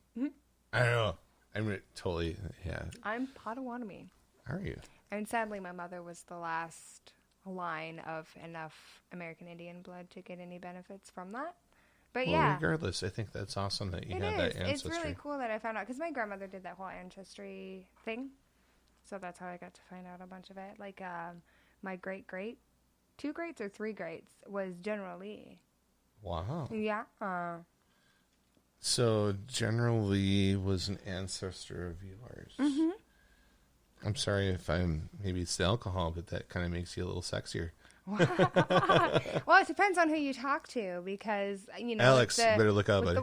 I don't know. I'm totally, yeah. I'm Potawatomi. Are you? And sadly, my mother was the last line of enough American Indian blood to get any benefits from that. But Well, yeah, regardless, I think that's awesome that you it have is. that ancestry. It's really cool that I found out because my grandmother did that whole ancestry thing. So that's how I got to find out a bunch of it. Like my great, 2 greats or 3 greats was General Lee. Wow. Yeah. So, General Lee was an ancestor of yours. Mm-hmm. I'm sorry if maybe it's the alcohol, but that kind of makes you a little sexier. Well, it depends on who you talk to because, Alex, better look out, buddy.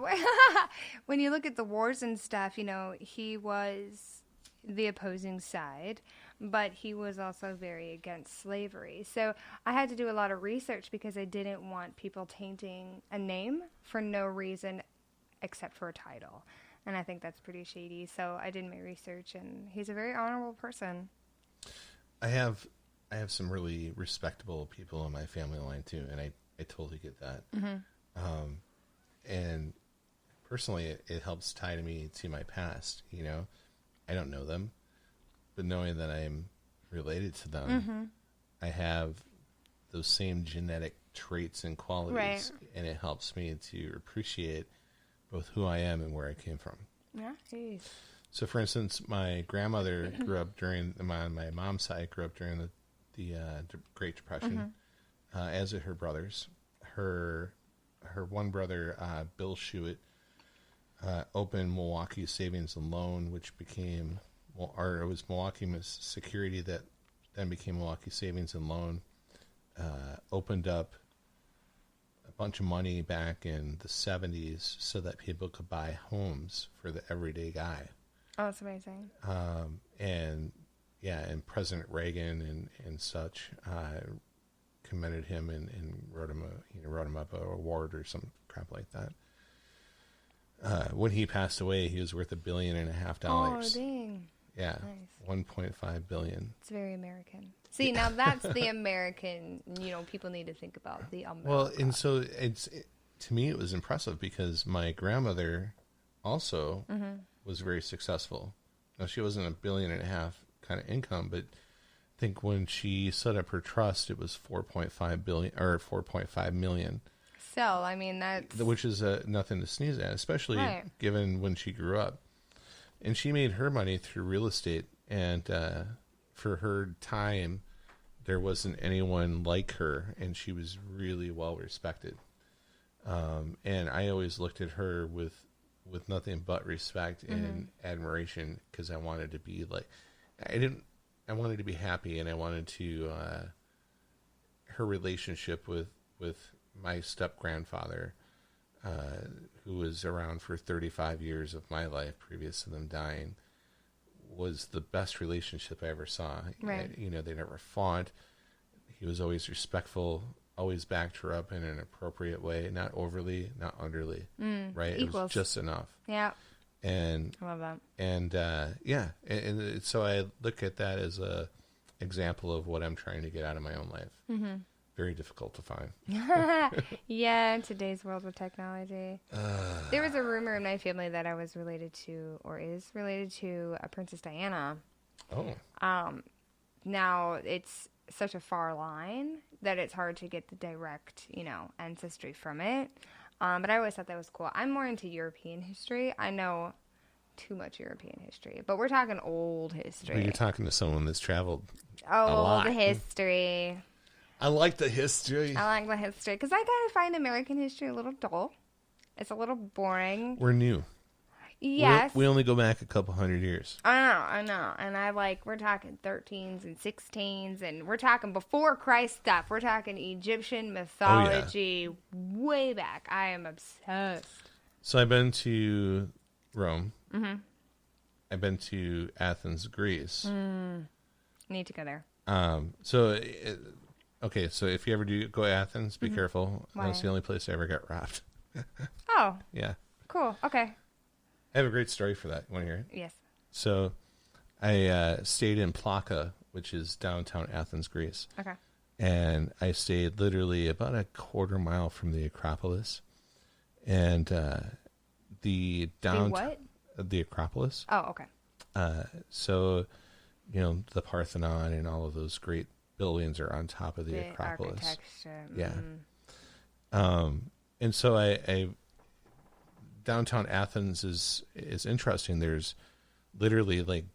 When you look at the wars and stuff, he was the opposing side, but he was also very against slavery. So I had to do a lot of research because I didn't want people tainting a name for no reason except for a title. And I think that's pretty shady. So I did my research, and he's a very honorable person. I have some really respectable people in my family line too, and I totally get that. Mm-hmm. And personally, it helps tie me to my past. I don't know them, but knowing that I'm related to them, Mm-hmm. I have those same genetic traits and qualities, Right. and it helps me to appreciate both who I am and where I came from. Yeah, geez. So, for instance, my grandmother grew up my mom's side grew up during the Great Depression, as did her brothers. Her one brother, Bill Shuett, opened Milwaukee Savings and Loan, which became, it was Milwaukee Security that then became Milwaukee Savings and Loan. Opened up a bunch of money back in the 70s so that people could buy homes for the everyday guy. Oh, that's amazing. And President Reagan and such commended him and wrote him up a award or some crap like that. When he passed away, he was worth $1.5 billion. Oh, dang. Yeah, Nice. $1.5 billion. It's very American. See, now that's the American, people need to think about the America. Well, and so to me, it was impressive because my grandmother also was very successful. Now, she wasn't $1.5 billion kind of income, but I think when she set up her trust, it was $4.5 million. So, I mean, that's... Which is nothing to sneeze at, especially Right. given when she grew up. And she made her money through real estate, and for her time, there wasn't anyone like her, and she was really well respected. And I always looked at her with nothing but respect and admiration because I wanted to be like, I wanted to be happy, and I wanted to her relationship with my step grandfather, who was around for 35 years of my life previous to them dying, was the best relationship I ever saw. Right. They never fought. He was always respectful, always backed her up in an appropriate way, not overly, not underly. Right? It was equals. just enough. Yeah. And I love that. And so I look at that as a example of what I'm trying to get out of my own life. Mm-hmm. Very difficult to find. Yeah, in today's world with technology. There was a rumor in my family that I was related to, or is related to, a Princess Diana. Oh. Now, it's such a far line that it's hard to get the direct, ancestry from it. But I always thought that was cool. I'm more into European history. I know too much European history, but we're talking old history. Well, you're talking to someone that's traveled old history. I like the history. I like the history because I kind of find American history a little dull. It's a little boring. We're new. Yes. We only go back a couple hundred years. I know. And we're talking 13s and 16s, and we're talking before Christ stuff. We're talking Egyptian mythology way back. I am obsessed. So I've been to Rome. Mm-hmm. I've been to Athens, Greece. Need to go there. So if you ever do go to Athens, be careful. Why? That's the only place I ever got robbed. Oh. Yeah. Cool. Okay. I have a great story for that. You want to hear it? Yes. So I stayed in Plaka, which is downtown Athens, Greece. Okay. And I stayed literally about a quarter mile from the Acropolis. And the what? The Acropolis. Oh, okay. So, the Parthenon and all of those great buildings are on top of the Acropolis. Architecture. Yeah. And so I downtown Athens is interesting. There's literally like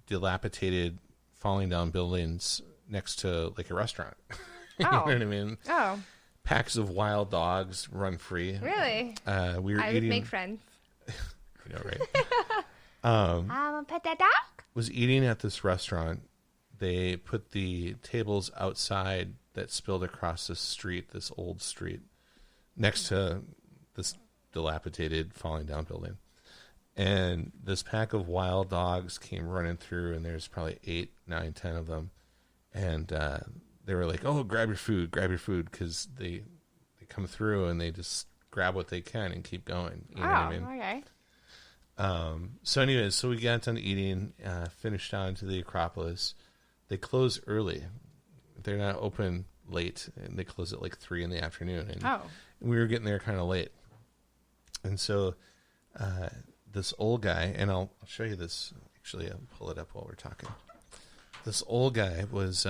dilapidated, falling down buildings next to like a restaurant. You know what I mean? Oh. Packs of wild dogs run free. Really? I would make friends. I know, right? I'm gonna pet that dog. Was eating at this restaurant. They put the tables outside that spilled across this street, this old street, next to this dilapidated, falling down building. And this pack of wild dogs came running through, and there's probably 8, 9, 10 of them. And they were like, "Oh, grab your food," because they come through and they just grab what they can and keep going. You know what I mean? Okay. So anyways, so we got done eating, finished down to the Acropolis. They close early. They're not open late, and they close at like 3 p.m. And we were getting there kind of late. And so this old guy, and I'll show you this. Actually, I'll pull it up while we're talking. This old guy was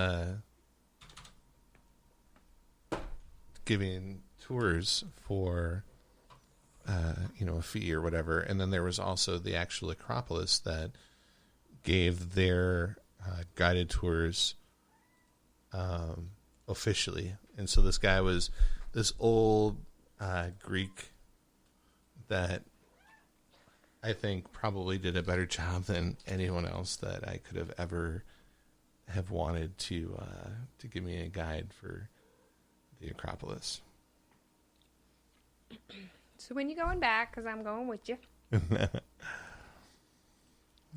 giving tours for a fee or whatever, and then there was also the actual Acropolis that gave their guided tours officially. And so this guy was this old Greek that I think probably did a better job than anyone else that I could have ever have wanted to give me a guide for the Acropolis. So when you going back? Because I'm going with you.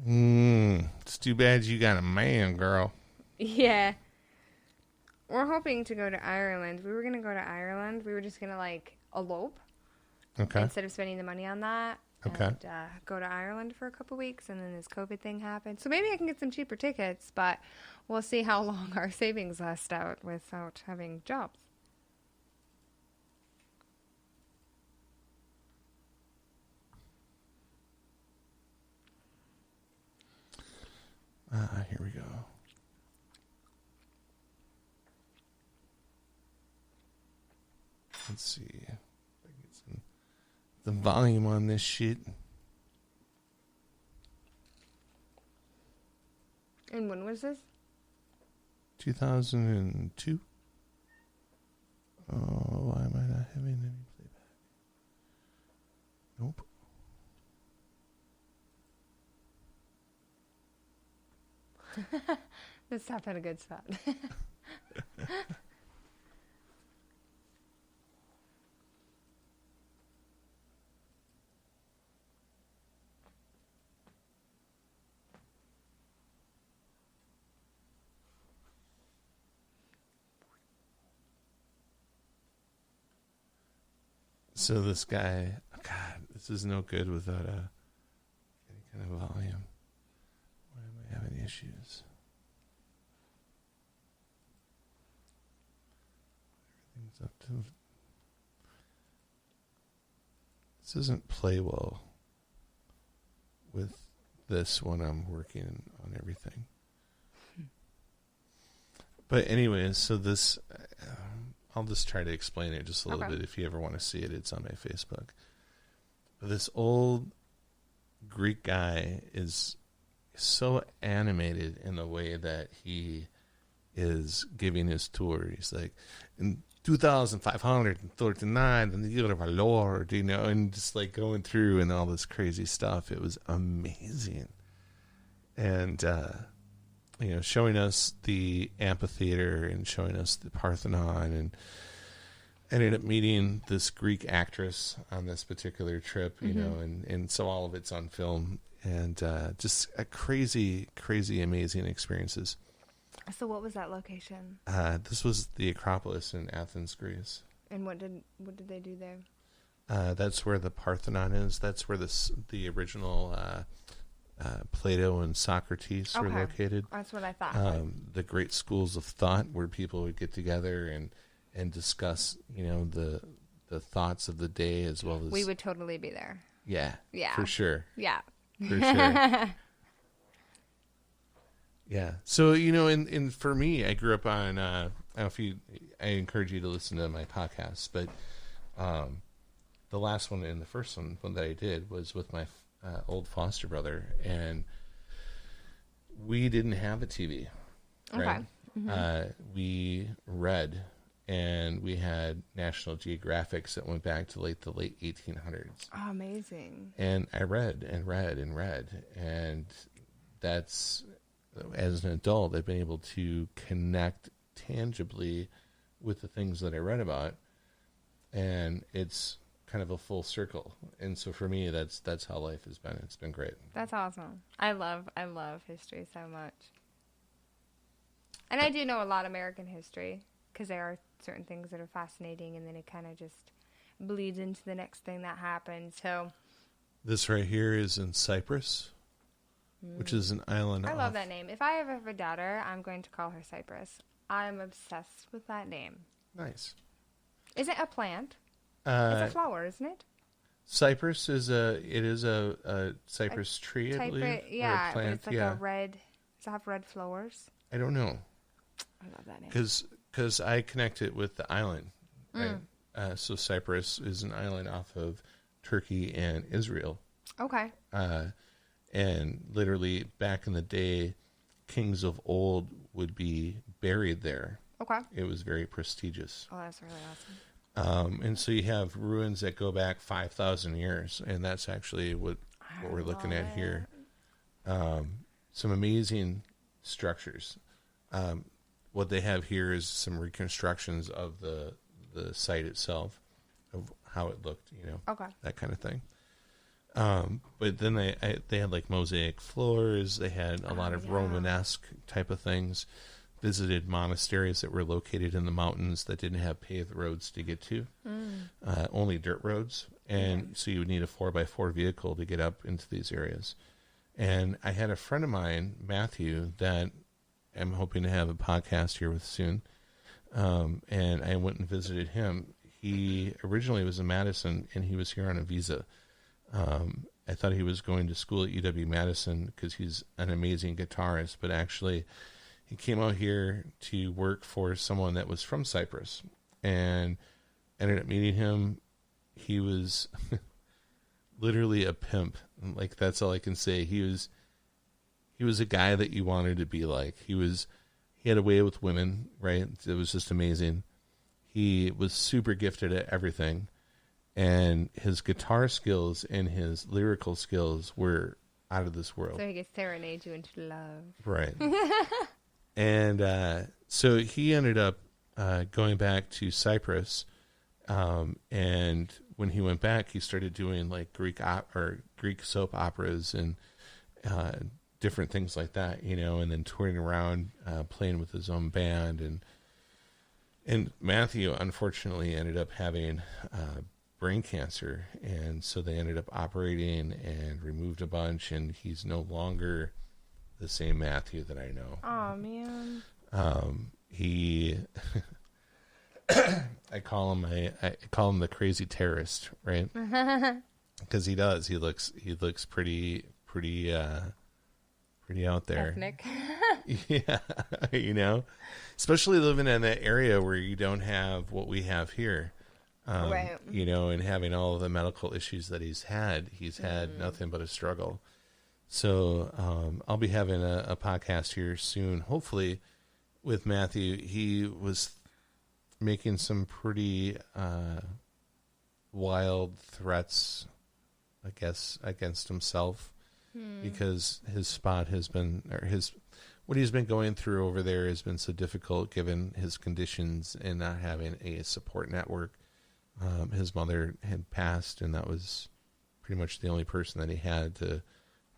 It's too bad you got a man, girl. Yeah. We're hoping to go to Ireland. We were going to go to Ireland. We were just going to, elope. Okay. Instead of spending the money on that. Okay. And go to Ireland for a couple weeks, and then this COVID thing happened. So maybe I can get some cheaper tickets, but we'll see how long our savings last out without having jobs. Here we go. Let's see if I can get the volume on this shit. And when was this? 2002. Oh, why am I not having any playback? Nope. Let's stop at a good spot. So this guy, God, this is no good without a kind of volume. Why am I having issues? Everything's up to... This doesn't play well with this when I'm working on everything. But anyways, so this, I'll just try to explain it just a little bit. If you ever want to see it, it's on my Facebook. But this old Greek guy is so animated in the way that he is giving his tour. He's like, in 2,539 in the year of our Lord, you know, and just like going through and all this crazy stuff. It was amazing. And, you know, showing us the amphitheater and showing us the Parthenon, and ended up meeting this Greek actress on this particular trip, you know, and so all of it's on film, and just a crazy, amazing experiences. So what was that location? This was the Acropolis in Athens, Greece. And what did they do there? That's where the Parthenon is. That's where the original Plato and Socrates were located. That's what I thought. The great schools of thought where people would get together and discuss, you know, the thoughts of the day, as well as... We would totally be there. Yeah. Yeah. For sure. Yeah. For sure. Yeah. So, you know, and for me, I grew up on, I encourage you to listen to my podcasts, but the last one and the first one that I did was with my old foster brother, and we didn't have a TV. Right? Okay. We read, and we had National Geographics that went back to the late 1800s. Oh, amazing. And I read and read and read, and that's... As an adult, I've been able to connect tangibly with the things that I read about, and it's kind of a full circle. And so for me, that's how life has been. It's been great. That's awesome. I love history so much. And I do know a lot of American history, because there are certain things that are fascinating, and then it kind of just bleeds into the next thing that happens. So this right here is in Cyprus, which is an island. I love that name. If I ever have a daughter, I'm going to call her Cypress. I'm obsessed with that name. Nice. Is it a plant? It's a flower, isn't it? Cypress is a cypress tree, I believe. Yeah, or a plant. But it's like a red. Does it have red flowers? I don't know. I love that name. Because I connect it with the island. Right? So Cyprus is an island off of Turkey and Israel. Okay. And literally back in the day, kings of old would be buried there. Okay. It was very prestigious. Oh, that's really awesome. And so you have ruins that go back 5,000 years, and that's actually what we're looking at here. Some amazing structures. What they have here is some reconstructions of the site itself, of how it looked, you know, that kind of thing. But then they had like mosaic floors. They had a lot of Romanesque type of things. Visited monasteries that were located in the mountains that didn't have paved roads to get to, only dirt roads. And so you would need a 4x4 vehicle to get up into these areas. And I had a friend of mine, Matthew, that I'm hoping to have a podcast here with soon. And I went and visited him. He originally was in Madison, and he was here on a visa. I thought he was going to school at UW-Madison because he's an amazing guitarist, but actually he came out here to work for someone that was from Cyprus, and ended up meeting him. He was literally a pimp. Like, that's all I can say. He was a guy that you wanted to be like. He had a way with women, right? It was just amazing. He was super gifted at everything. And his guitar skills and his lyrical skills were out of this world. So he could serenade you into love. Right. And so he ended up going back to Cyprus. And when he went back, he started doing like Greek soap operas and different things like that, you know, and then touring around, playing with his own band. And Matthew, unfortunately, ended up having brain cancer, and so they ended up operating and removed a bunch, and he's no longer the same Matthew that I know. Oh man. He I call him the crazy terrorist, right? Because he does. He looks pretty out there. Ethnic. Yeah, especially living in that area where you don't have what we have here. Right. And having all of the medical issues that he's had nothing but a struggle. So I'll be having a podcast here soon, hopefully, with Matthew. He was making some pretty wild threats, I guess, against himself, because his spot has been, what he's been going through over there has been so difficult given his conditions and not having a support network. His mother had passed, and that was pretty much the only person that he had to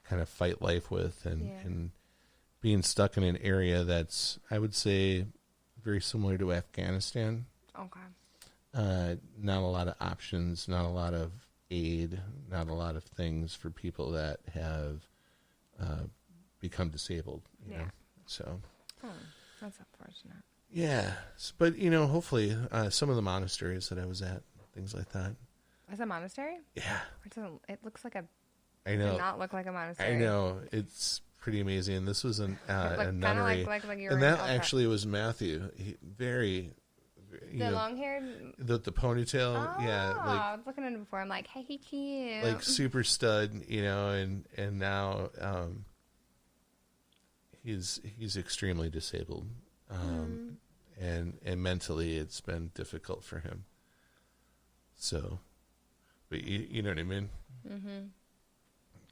kind of fight life with, and being stuck in an area that's, I would say, very similar to Afghanistan. Okay. Not a lot of options, not a lot of aid, not a lot of things for people that have become disabled. You know? So. That's unfortunate. Yeah, but hopefully some of the monasteries that I was at, things like that. Is a monastery? Yeah. It looks like a. I know. Does not look like a monastery. I know, it's pretty amazing. This was a nunnery, like and that actually was Matthew. Very. The long hair. The ponytail. Oh, yeah. I was looking at him before. I'm like, hey, he cute. Like super stud, and now he's extremely disabled. And mentally it's been difficult for him. So, but you know what I mean? Mm-hmm.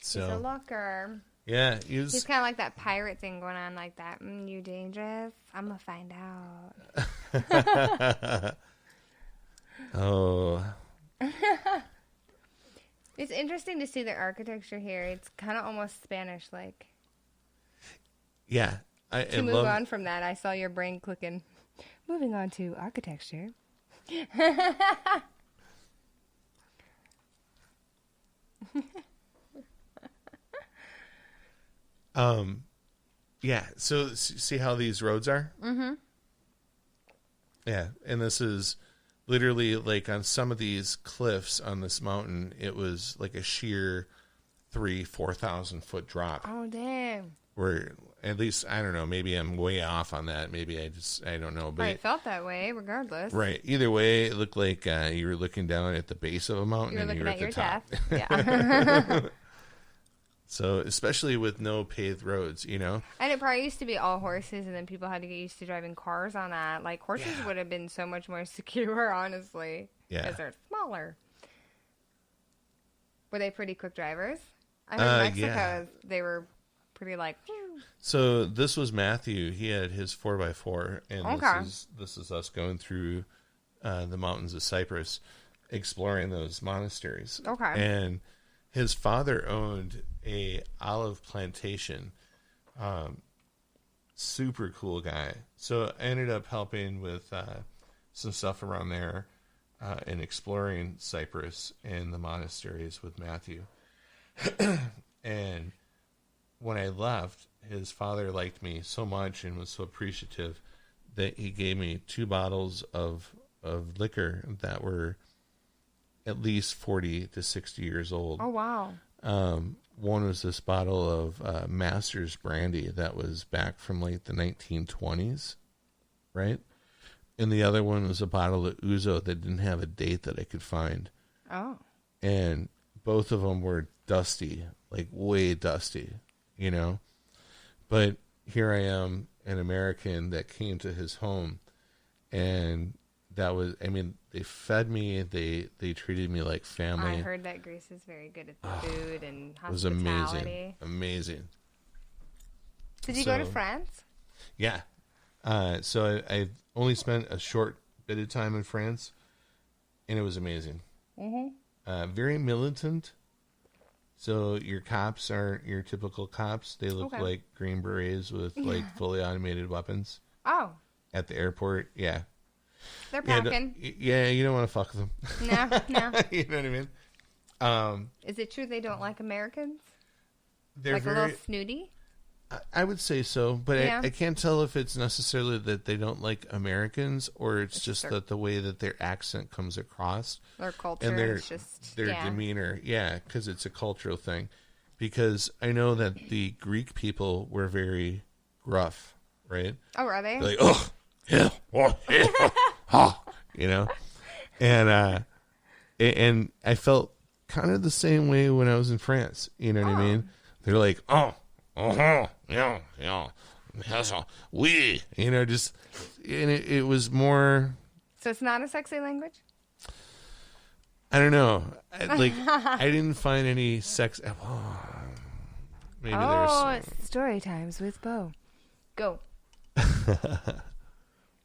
So, he's a looker. Yeah. He's kind of like that pirate thing going on like that. You dangerous? I'm going to find out. Oh. It's interesting to see the architecture here. It's kind of almost Spanish-like. Yeah. To move on from that, I saw your brain clicking. Moving on to architecture. Yeah. So see how these roads are? Mm-hmm. Yeah. And this is literally like on some of these cliffs on this mountain, it was like a sheer 4,000 foot drop. Oh, damn. Where at least, I don't know, maybe I'm way off on that. Maybe I don't know. But it felt that way regardless. Right. Either way, it looked like you were looking down at the base of a mountain and you were at the top. Yeah. So, especially with no paved roads, And it probably used to be all horses, and then people had to get used to driving cars on that. Like, horses would have been so much more secure, honestly. Yeah. Because they're smaller. Were they pretty quick drivers? I heard Mexico, they were pretty like... So, this was Matthew. He had his 4x4, and this is us going through the mountains of Cyprus, exploring those monasteries. Okay. And his father owned a olive plantation. Super cool guy. So I ended up helping with some stuff around there and exploring Cyprus and the monasteries with Matthew. And when I left, his father liked me so much and was so appreciative that he gave me 2 bottles of liquor that were at least 40 to 60 years old. Oh, wow. One was this bottle of Master's brandy that was back from like the 1920s, right? And the other one was a bottle of ouzo that didn't have a date that I could find. Oh. And both of them were dusty, like way dusty, But here I am, an American that came to his home, and that was, they fed me, they treated me like family. I heard that Greece is very good at the food and hospitality. It was amazing. Did you go to France? Yeah. So I only spent a short bit of time in France, and it was amazing. Mm-hmm. Very militant. So your cops aren't your typical cops. They look like Green Berets with like fully automated weapons. Oh. At the airport, yeah. They're packing. Yeah, you don't want to fuck with them. No. You know what I mean? Is it true they don't like Americans? They're like very, a little snooty? I would say so, but Yeah. I can't tell if it's necessarily that they don't like Americans or it's just their- that the way that their accent comes across. Their culture And is just... their yeah. demeanor. Yeah, because it's a cultural thing. Because I know that the Greek people were very gruff, right? Oh, are they? They're like, oh, yeah, oh, yeah, ha, you know? And I felt kind of the same way when I was in France. You know what I mean? They're like, oh, yeah, yes, oui. You know, just, and it was more... So it's not a sexy language? I don't know. I didn't find any sex. Maybe there's. It's story times with Bo. Go.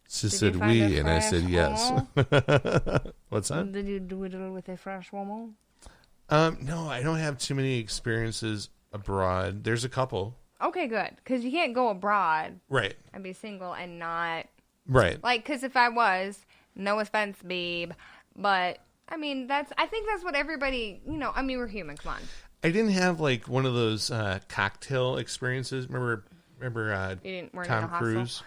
She Did said you find we, a and I said French yes. woman? What's that? Did you do it with a French woman? No, I don't have too many experiences abroad. There's a couple. Okay, good. Because you can't go abroad Right. and be single and not... Right. Like, because if I was, no offense, babe, but... I mean, I think that's what everybody, I mean, we're human. Come on. I didn't have like one of those cocktail experiences. Remember weren't in a Tom hostel? Cruise?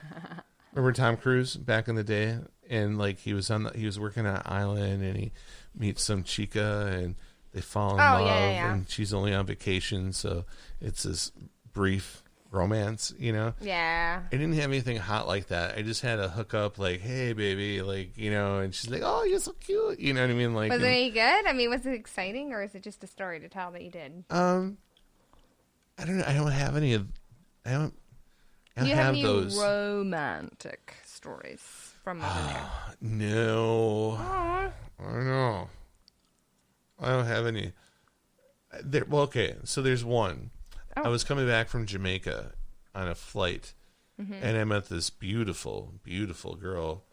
Remember Tom Cruise back in the day? And like he was working on an island and he meets some chica and they fall in love and she's only on vacation. So it's this brief romance, Yeah. I didn't have anything hot like that. I just had a hookup like, hey, baby, like, and she's like, oh, you're so cute. You know what I mean? Like, Was it any good? I mean, was it exciting or is it just a story to tell that you did? I don't know. I don't have any of, I don't Do you have any those. romantic stories from over there? No. Aw. I don't know. I don't have any. Well, okay. So there's one. Oh. I was coming back from Jamaica on a flight, and I met this beautiful, beautiful girl.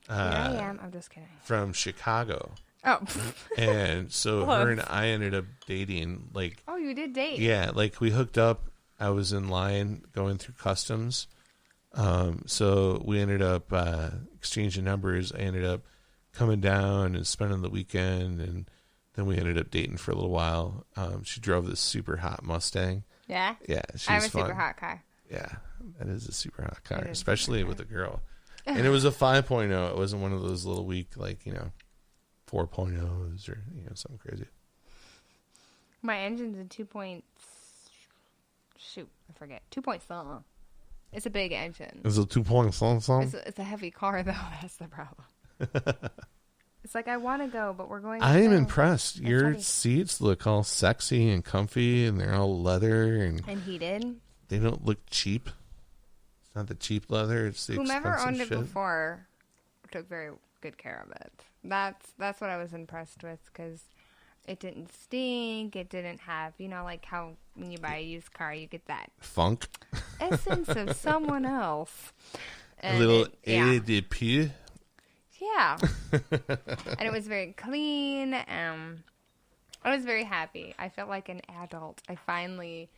Here I am. I'm just kidding. From Chicago. Oh. And so her and I ended up dating. Like, Oh, you did date. yeah, like we hooked up. I was in line going through customs. So we ended up exchanging numbers. I ended up coming down and spending the weekend, and then we ended up dating for a little while. She drove this super hot Mustang. Yeah? Yeah, she I was have a fun. super hot car. Yeah, that is a super hot car, It is a especially super with a girl. And it was a 5.0. It wasn't one of those little weak, like, 4.0s or, something crazy. My engine's a 2 point... Shoot, I forget. 2 point something. It's a big engine. Is it 2 something? It's a heavy car, though. That's the problem. It's like, I want to go, but we're going to I am go. impressed. That's Your funny. seats look all sexy and comfy, and they're all leather, and And heated. they don't look cheap. It's not the cheap leather; it's the Whomever expensive owned it shit. before took very good care of it. That's what I was impressed with, because it didn't stink. It didn't have, like how when you buy a used car, you get that Funk, essence of someone else. a And little yeah. ADP. Yeah. And it was very clean. I was very happy. I felt like an adult. I finally,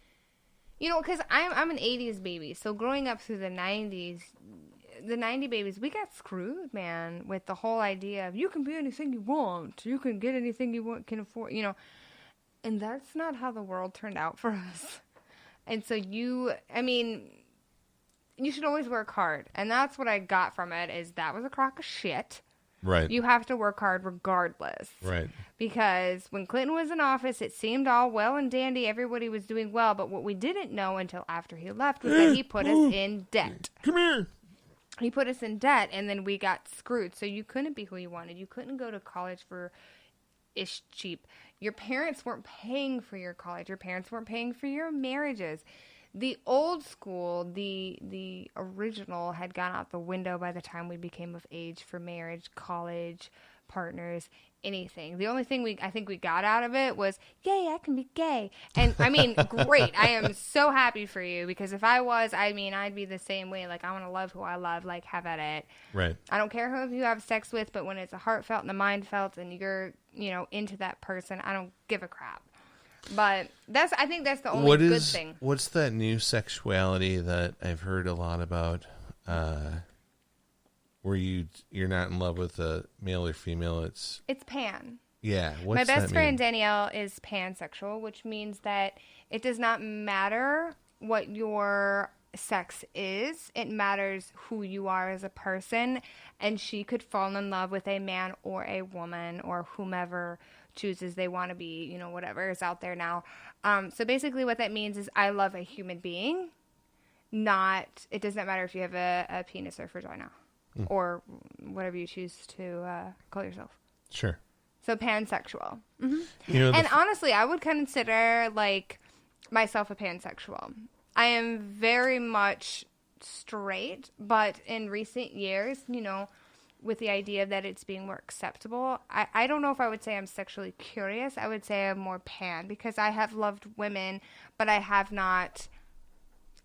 because I'm an 80s baby. So growing up through the 90s, the 90 babies, we got screwed, man, with the whole idea of you can be anything you want. You can get anything you want, can afford, And that's not how the world turned out for us. And so you should always work hard. And that's what I got from it, is that was a crock of shit. Right. You have to work hard regardless. Right. Because when Clinton was in office, it seemed all well and dandy. Everybody was doing well. But what we didn't know until after he left was that he put us in debt. Come here. He put us in debt, and then we got screwed. So you couldn't be who you wanted. You couldn't go to college for ish cheap. Your parents weren't paying for your college. Your parents weren't paying for your marriages. The old school, the original, had gone out the window by the time we became of age for marriage, college, partners, anything. The only thing I think we got out of it was, yay, I can be gay. And I mean, great. I am so happy for you, because if I was, I'd be the same way. Like, I want to love who I love, like, have at it. Right. I don't care who you have sex with, but when it's a heartfelt and a mind felt and you're, into that person, I don't give a crap. But I think that's the only good thing. What's that new sexuality that I've heard a lot about? where you're not in love with a male or female. It's pan. Yeah. My best friend Danielle is pansexual, which means that it does not matter what your sex is. It matters who you are as a person. And she could fall in love with a man or a woman or whomever chooses they want to be, you know, whatever is out there now. So basically what that means is I love a human being. It does not matter if you have a penis or vagina or whatever you choose to call yourself. Sure. So pansexual. Mm-hmm. You know, and honestly, I would consider like myself a pansexual. I am very much straight, but in recent years, you know, with the idea that it's being more acceptable, I don't know if I would say I'm sexually curious. I would say I'm more pan because I have loved women, but I have not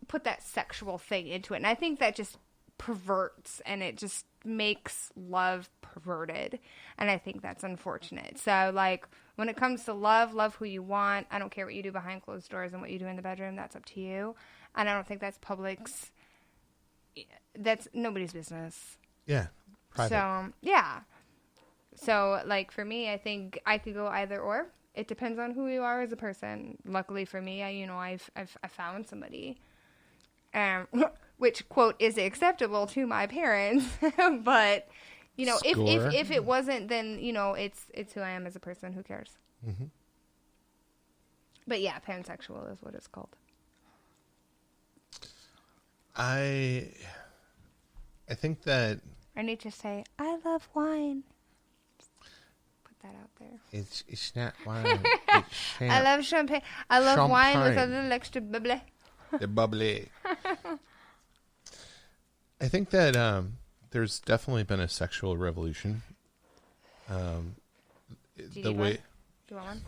put that sexual thing into it. And I think that just perverts and it just makes love perverted. And I think that's unfortunate. So like when it comes to love who you want. I don't care what you do behind closed doors and what you do in the bedroom. That's up to you. And I don't think that's that's nobody's business. Yeah. Private. So, yeah. So, like, for me, I think I could go either or. It depends on who you are as a person. Luckily for me, I've found somebody, which, quote, is acceptable to my parents. But, you know, if it wasn't, then, you know, it's who I am as a person. Who cares? Mm-hmm. But, yeah, pansexual is what it's called. I think that... I need to say, I love wine. Put that out there. It's not wine. It's champ. I love champagne. I love wine with a little extra bubbly. The bubbly. I think that there's definitely been a sexual revolution. Do you want one?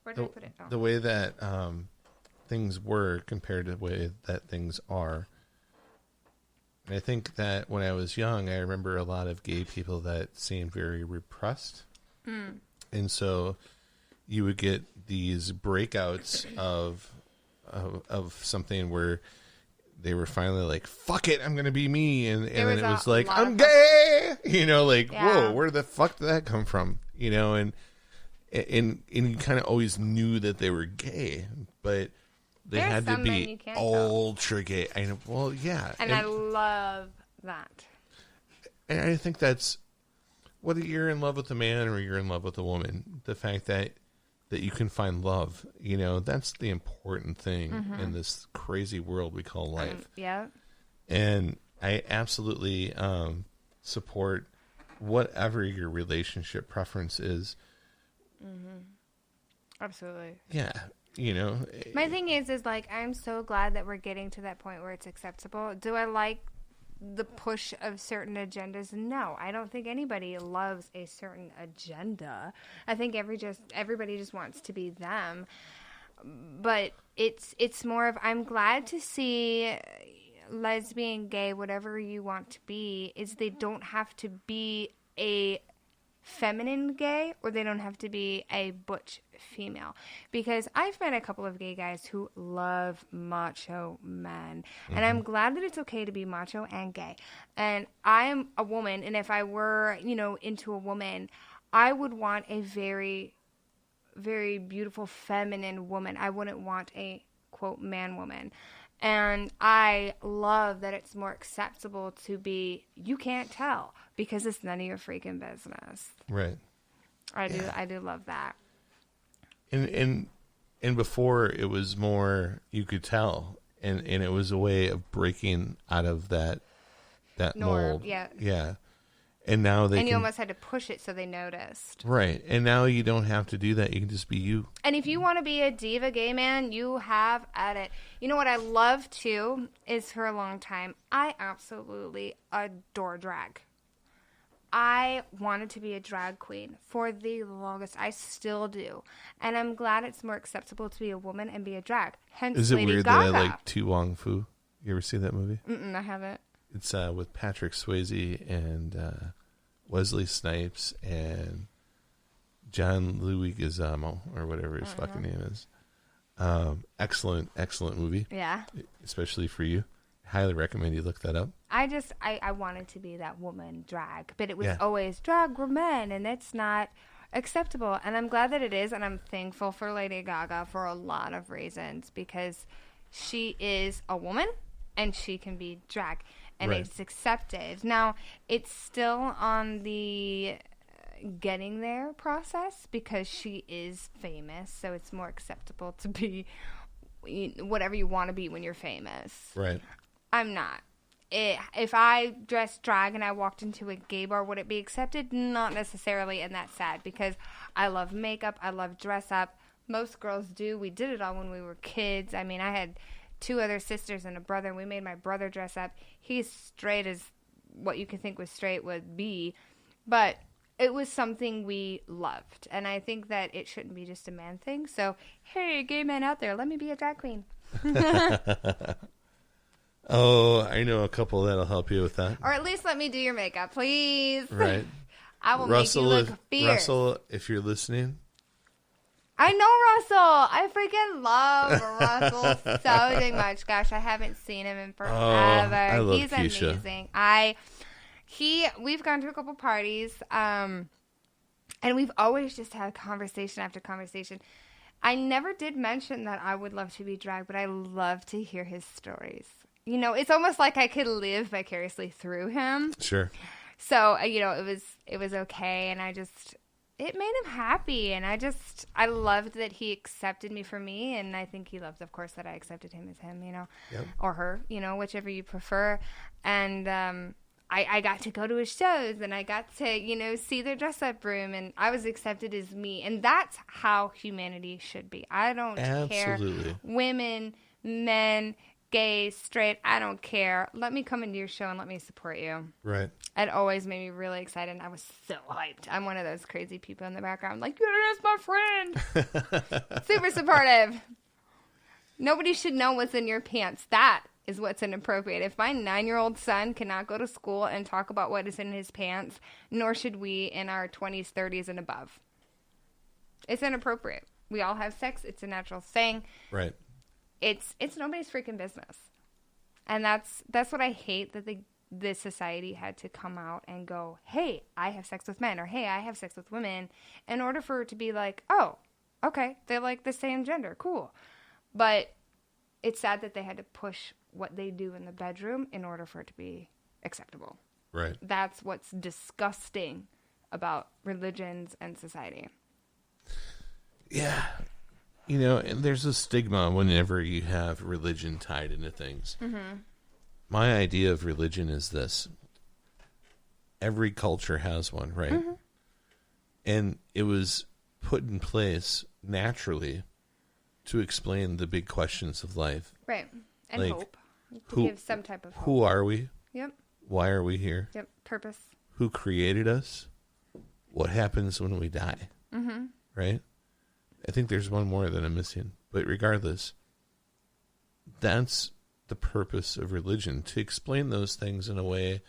Where did I put it? Oh. The way that things were compared to the way that things are. And I think that when I was young, I remember a lot of gay people that seemed very repressed. Mm. And so you would get these breakouts of something where they were finally like, fuck it, I'm going to be me. And then it was like, I'm gay. You know, like, whoa, where the fuck did that come from? You know, and you kind of always knew that they were gay, but... They had to be ultra gay. I know. Well, yeah. And I love that. And I think that's, whether you're in love with a man or you're in love with a woman, the fact that you can find love, you know, that's the important thing in this crazy world we call life. Yeah. And I absolutely support whatever your relationship preference is. Mm-hmm. Absolutely. Yeah. You know, my thing is like, I'm so glad that we're getting to that point where it's acceptable. Do I like the push of certain agendas? No, I don't think anybody loves a certain agenda. I think everybody just wants to be them. But it's more of, I'm glad to see lesbian, gay, whatever you want to be, is they don't have to be a feminine gay, or they don't have to be a butch female, because I've met a couple of gay guys who love macho men, and I'm glad that it's okay to be macho and gay. And I'm a woman, and if I were, you know, into a woman, I would want a very, very beautiful feminine woman. I wouldn't want a, quote, man woman. And I love that it's more acceptable to be, you can't tell, because it's none of your freaking business. Right. I do love that. And before it was more, you could tell, and it was a way of breaking out of that mold. Yeah. Yeah. And now you almost had to push it so they noticed. Right. And now you don't have to do that. You can just be you. And if you want to be a diva gay man, you have at it. You know what I love, too, is for a long time, I absolutely adore drag. I wanted to be a drag queen for the longest. I still do. And I'm glad it's more acceptable to be a woman and be a drag. Hence, is it Lady weird Gaga. that I like Tu Wong Fu? You ever see that movie? I haven't. It's with Patrick Swayze and Wesley Snipes and John Louis Leguizamo, or whatever his fucking name is. Excellent movie. Yeah. Especially for you. highly recommend you look that up. I wanted to be that woman drag, but it was Yeah. always drag for men, and it's not acceptable. And I'm glad that it is, and I'm thankful for Lady Gaga for a lot of reasons, because she is a woman and she can be drag, and Right. it's accepted. Now, it's still on the getting there process because she is famous, so it's more acceptable to be whatever you want to be when you're famous. Right. I'm not. If I dressed drag and I walked into a gay bar, would it be accepted? Not necessarily, and that's sad because I love makeup. I love dress up. Most girls do. We did it all when we were kids. I mean, I had 2 other sisters and a brother, and we made my brother dress up. He's straight as what you could think was straight would be, but it was something we loved, and I think that it shouldn't be just a man thing. So, hey, gay men out there, let me be a drag queen. Oh, I know a couple that'll help you with that. Or at least let me do your makeup, please. Right. I will Russell, make you look fierce. Russell, if you're listening. I know Russell. I freaking love Russell so dang much. Gosh, I haven't seen him in forever. I love He's Keisha. amazing. We've gone to a couple parties, and we've always just had conversation after conversation. I never did mention that I would love to be drag, but I love to hear his stories. You know, it's almost like I could live vicariously through him. Sure. So, you know, it was okay, and it made him happy, and I loved that he accepted me for me, and I think he loved, of course, that I accepted him as him, you know, Yep. or her, you know, whichever you prefer. And I got to go to his shows, and I got to, you know, see their dress-up room, and I was accepted as me, and that's how humanity should be. I don't Absolutely. care. Women, men, gay, straight, I don't care. Let me come into your show and let me support you. Right. It always made me really excited, and I was so hyped. I'm one of those crazy people in the background, like, yes, my friend. Super supportive. Nobody should know what's in your pants. That is what's inappropriate. If my 9-year-old son cannot go to school and talk about what is in his pants, nor should we in our 20s, 30s, and above. It's inappropriate. We all have sex. It's a natural thing. Right. It's nobody's freaking business. And that's what I hate, that this society had to come out and go, hey, I have sex with men, or hey, I have sex with women, in order for it to be like, oh, okay, they're like the same gender, cool. But it's sad that they had to push what they do in the bedroom in order for it to be acceptable. Right. That's what's disgusting about religions and society. Yeah. You know, and there's a stigma whenever you have religion tied into things. Mm-hmm. My idea of religion is this. Every culture has one, right? Mm-hmm. And it was put in place naturally to explain the big questions of life. Right. And Like, hope. To who- give some type of hope. Who are we? Yep. Why are we here? Yep. Purpose. Who created us? What happens when we die? Mm-hmm. Right? I think there's one more that I'm missing. But regardless, that's the purpose of religion, to explain those things in a way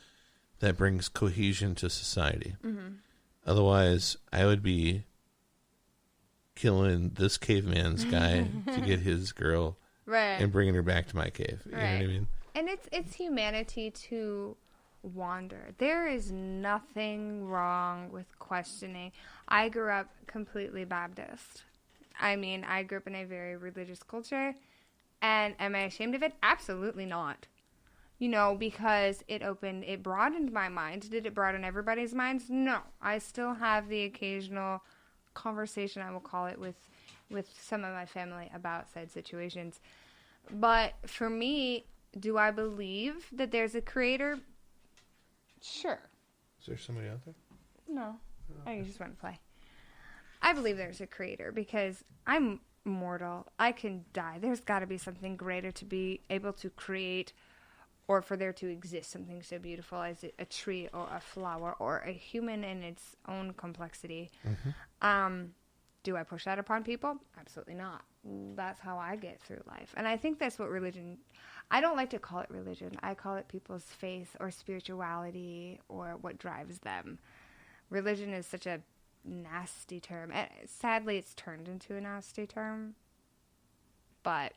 that brings cohesion to society. Mm-hmm. Otherwise, I would be killing this caveman's guy to get his girl Right. and bringing her back to my cave. You know what I Right. mean? And it's humanity to wander. There is nothing wrong with questioning. I grew up completely Baptist. I mean, I grew up in a very religious culture. And am I ashamed of it? Absolutely not. You know, because it broadened my mind. Did it broaden everybody's minds? No. I still have the occasional conversation, I will call it, with some of my family about said situations. But for me, do I believe that there's a creator? Sure. Is there somebody out there? No. I just want to play. I believe there's a creator because I'm mortal. I can die. There's got to be something greater to be able to create, or for there to exist something so beautiful as a tree or a flower or a human in its own complexity. Mm-hmm. Do I push that upon people? Absolutely not. That's how I get through life. And I think that's what religion, I don't like to call it religion. I call it people's faith or spirituality or what drives them. Religion is such a nasty term. And sadly, it's turned into a nasty term. But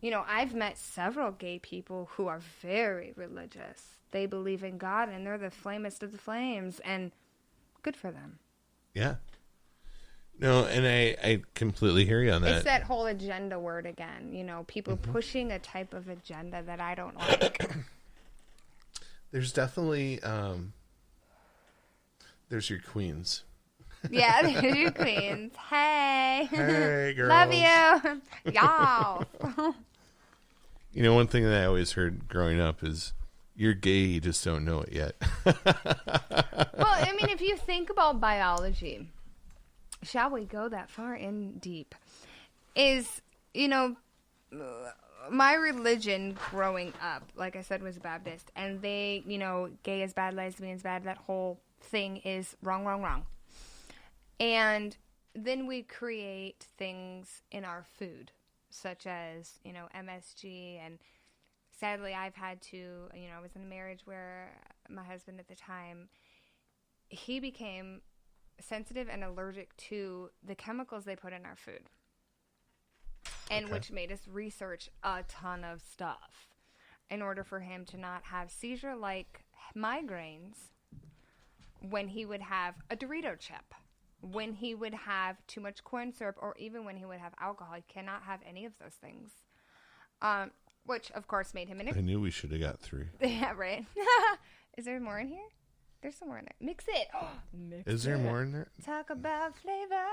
You know, I've met several gay people who are very religious. They believe in God, and they're the flamest of the flames, and good for them. Yeah. No, and I completely hear you on that. It's that whole agenda word again. You know, people pushing a type of agenda that I don't like. There's definitely, there's your queens. Yeah, there's your queens. Hey. Hey, girls. Love you. Y'all. You know, one thing that I always heard growing up is, you're gay, you just don't know it yet. Well, I mean, if you think about biology, shall we go that far in deep, is, you know, my religion growing up, like I said, was Baptist. And they, you know, gay is bad, lesbians bad, that whole thing is wrong, wrong, wrong. And then we create things in our food, such as, you know, MSG. And sadly, I've had to, you know, I was in a marriage where my husband at the time, he became sensitive and allergic to the chemicals they put in our food. And which made us research a ton of stuff in order for him to not have seizure-like migraines when he would have a Dorito chip, when he would have too much corn syrup, or even when he would have alcohol. He cannot have any of those things. Which, of course, made him I knew we should have got 3. Yeah, right. Is there more in here? There's some more in there. Mix it. Oh, mix Is there more in there? Talk about flavor.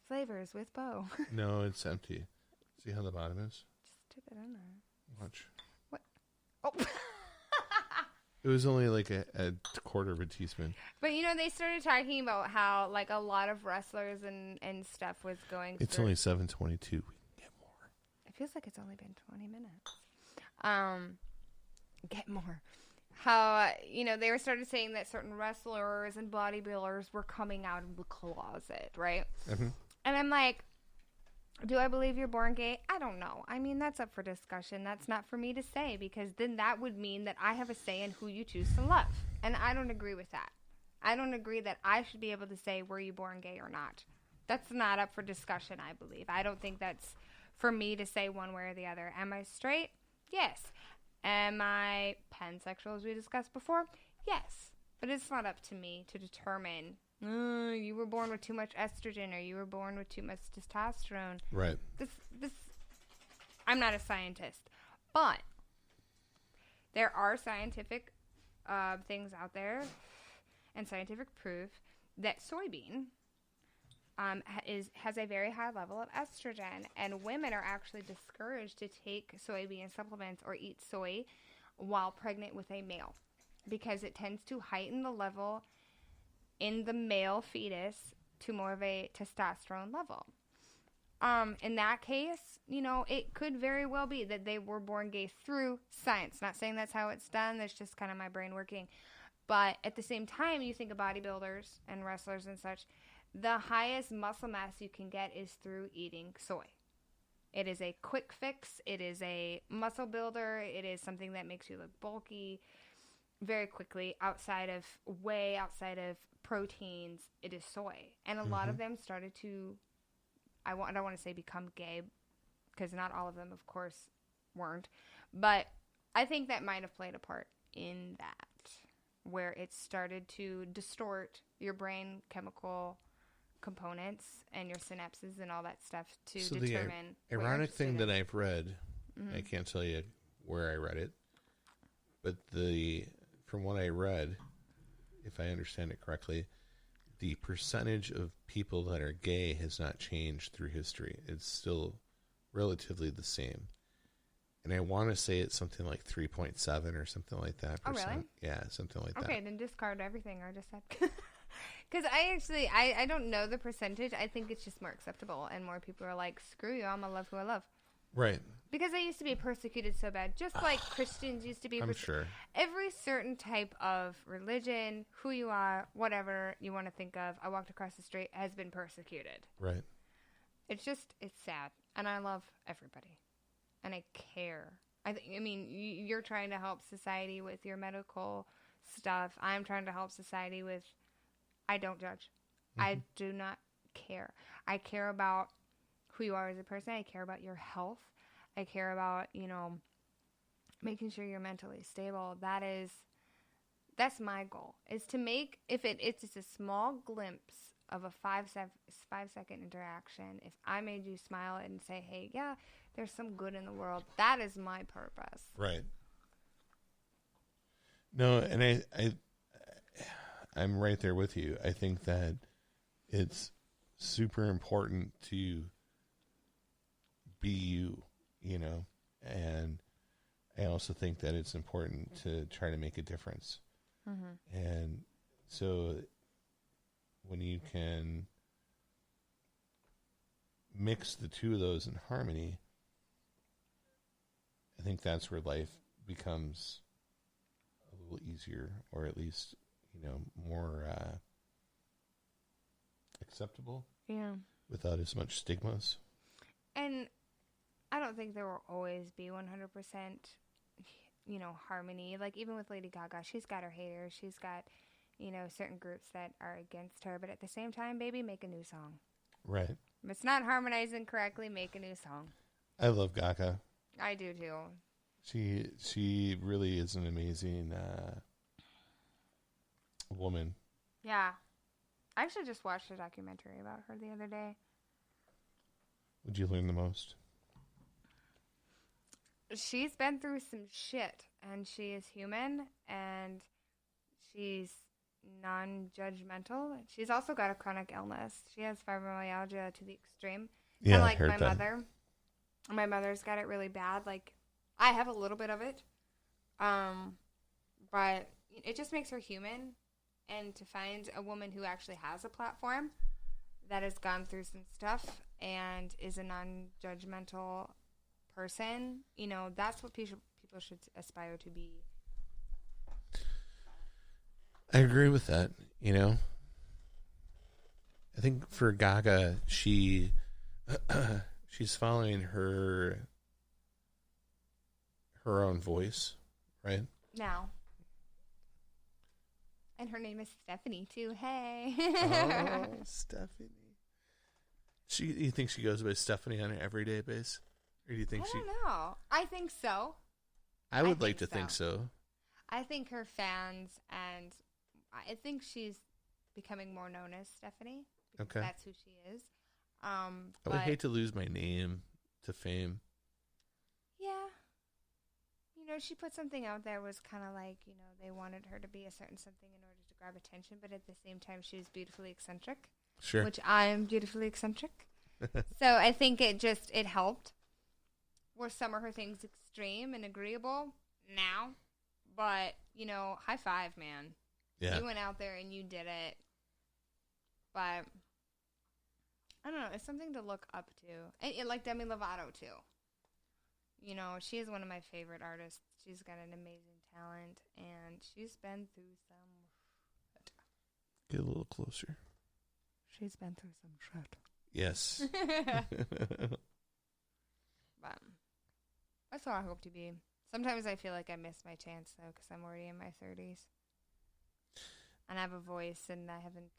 Flavors with Bo. No, it's empty. See how the bottom is? Just tip it in there. Watch. What? Oh. It was only like a quarter of a teaspoon. But, you know, they started talking about how, like, a lot of wrestlers and stuff was going It's through. only 7:22. We can get more. It feels like it's only been 20 minutes. Get more. How, you know, they were started saying that certain wrestlers and bodybuilders were coming out of the closet, right? Mm-hmm. And I'm like, do I believe you're born gay? I don't know. I mean, that's up for discussion. That's not for me to say, because then that would mean that I have a say in who you choose to love. And I don't agree with that. I don't agree that I should be able to say, were you born gay or not? That's not up for discussion, I believe. I don't think that's for me to say one way or the other. Am I straight? Yes. Am I pansexual, as we discussed before? Yes. But it's not up to me to determine, you were born with too much estrogen, or you were born with too much testosterone. Right. This. I'm not a scientist. But there are scientific things out there and scientific proof that soybean has a very high level of estrogen, and women are actually discouraged to take soybean supplements or eat soy while pregnant with a male, because it tends to heighten the level in the male fetus to more of a testosterone level. In that case, you know, it could very well be that they were born gay through science. Not saying that's how it's done. That's just kind of my brain working. But at the same time, you think of bodybuilders and wrestlers and such, the highest muscle mass you can get is through eating soy. It is a quick fix. It is a muscle builder. It is something that makes you look bulky very quickly, outside of whey, outside of proteins. It is soy. And a lot of them started to, I don't want to say become gay, because not all of them, of course, weren't. But I think that might have played a part in that, where it started to distort your brain chemical components and your synapses and all that stuff to determine. The ironic thing that I've read, I can't tell you where I read it, but from what I read, if I understand it correctly, the percentage of people that are gay has not changed through history. It's still relatively the same. And I want to say it's something like 3.7 or something like that. Oh, really? Yeah, something like that. Okay, then discard everything I just said. Because I don't know the percentage. I think it's just more acceptable, and more people are like, screw you, I'm going to love who I love. Right. Because I used to be persecuted so bad, just like Christians used to be. I'm sure. Every certain type of religion, who you are, whatever you want to think of, I walked across the street, has been persecuted. Right. It's sad. And I love everybody. And I care. I mean, you're trying to help society with your medical stuff. I'm trying to help society with, I don't judge. I do not care. I care about who you are as a person. I care about your health. I care about, making sure you're mentally stable. That's my goal, is to make, if it's just a small glimpse of a 5-second interaction, if I made you smile and say, hey, yeah, there's some good in the world, that is my purpose. Right. No, and I'm right there with you. I think that it's super important to be you, and I also think that it's important to try to make a difference. Mm-hmm. And so when you can mix the two of those in harmony, I think that's where life becomes a little easier, or at least, more acceptable. Yeah. Without as much stigmas. And I don't think there will always be 100%, harmony. Like, even with Lady Gaga, she's got her haters. She's got, certain groups that are against her. But at the same time, baby, make a new song. Right. If it's not harmonizing correctly, make a new song. I love Gaga. I do, too. She really is an amazing woman. Yeah. I actually just watched a documentary about her the other day. Would you learn the most? She's been through some shit, and she is human, and she's non-judgmental. She's also got a chronic illness. She has fibromyalgia to the extreme. Yeah, like I heard my that. mother. My mother's got it really bad. Like, I have a little bit of it, but it just makes her human. And to find a woman who actually has a platform that has gone through some stuff and is a non-judgmental person, that's what people should aspire to be. I agree with that. I think for Gaga, she's following her own voice, right? Now. And her name is Stephanie, too. Hey. Oh, Stephanie. You think she goes by Stephanie on an everyday basis? Or do you think I don't know. I think so. I would like to think so. I think her fans, and I think she's becoming more known as Stephanie. Okay. That's who she is. I would hate to lose my name to fame. Yeah. She put something out there, was kind of like, they wanted her to be a certain something in order to grab attention, but at the same time, she was beautifully eccentric. Sure. Which I'm beautifully eccentric. So I think it helped. Were some of her things extreme and agreeable? Now. But, high five, man. Yeah. You went out there and you did it. But, I don't know. It's something to look up to. And like Demi Lovato, too. She is one of my favorite artists. She's got an amazing talent, and she's been through some shit. Get a little closer. She's been through some shit. Yes. But that's what I hope to be. Sometimes I feel like I miss my chance, though, because I'm already in my 30s. And I have a voice, and I haven't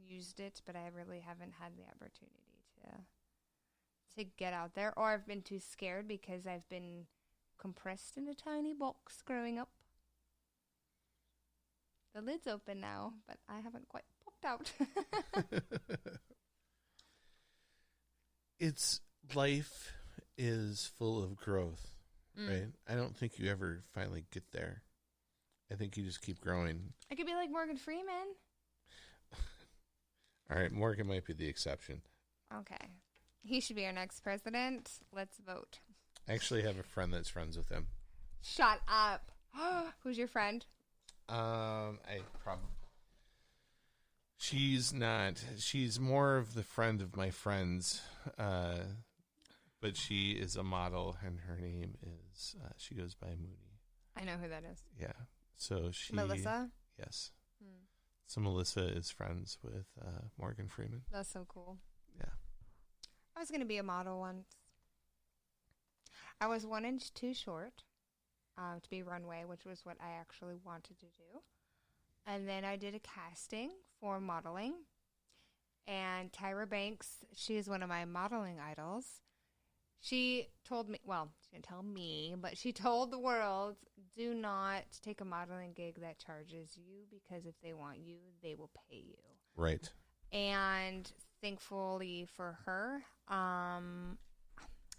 used it, but I really haven't had the opportunity to get out there, or I've been too scared because I've been compressed in a tiny box growing up. The lid's open now, but I haven't quite popped out. Life is full of growth, right? I don't think you ever finally get there. I think you just keep growing. I could be like Morgan Freeman. All right, Morgan might be the exception. Okay. He should be our next president. Let's vote. I actually have a friend that's friends with him. Shut up. Who's your friend? She's not. She's more of the friend of my friends, but she is a model, and her name is, she goes by Mooney. I know who that is. Yeah. So she... Melissa? Yes. So Melissa is friends with Morgan Freeman. That's so cool. Yeah. I was going to be a model once. I was 1 inch too short to be runway, which was what I actually wanted to do. And then I did a casting for modeling. And Tyra Banks, she is one of my modeling idols. She told me, well, she didn't tell me, but she told the world, do not take a modeling gig that charges you because if they want you, they will pay you. Right. And thankfully for her,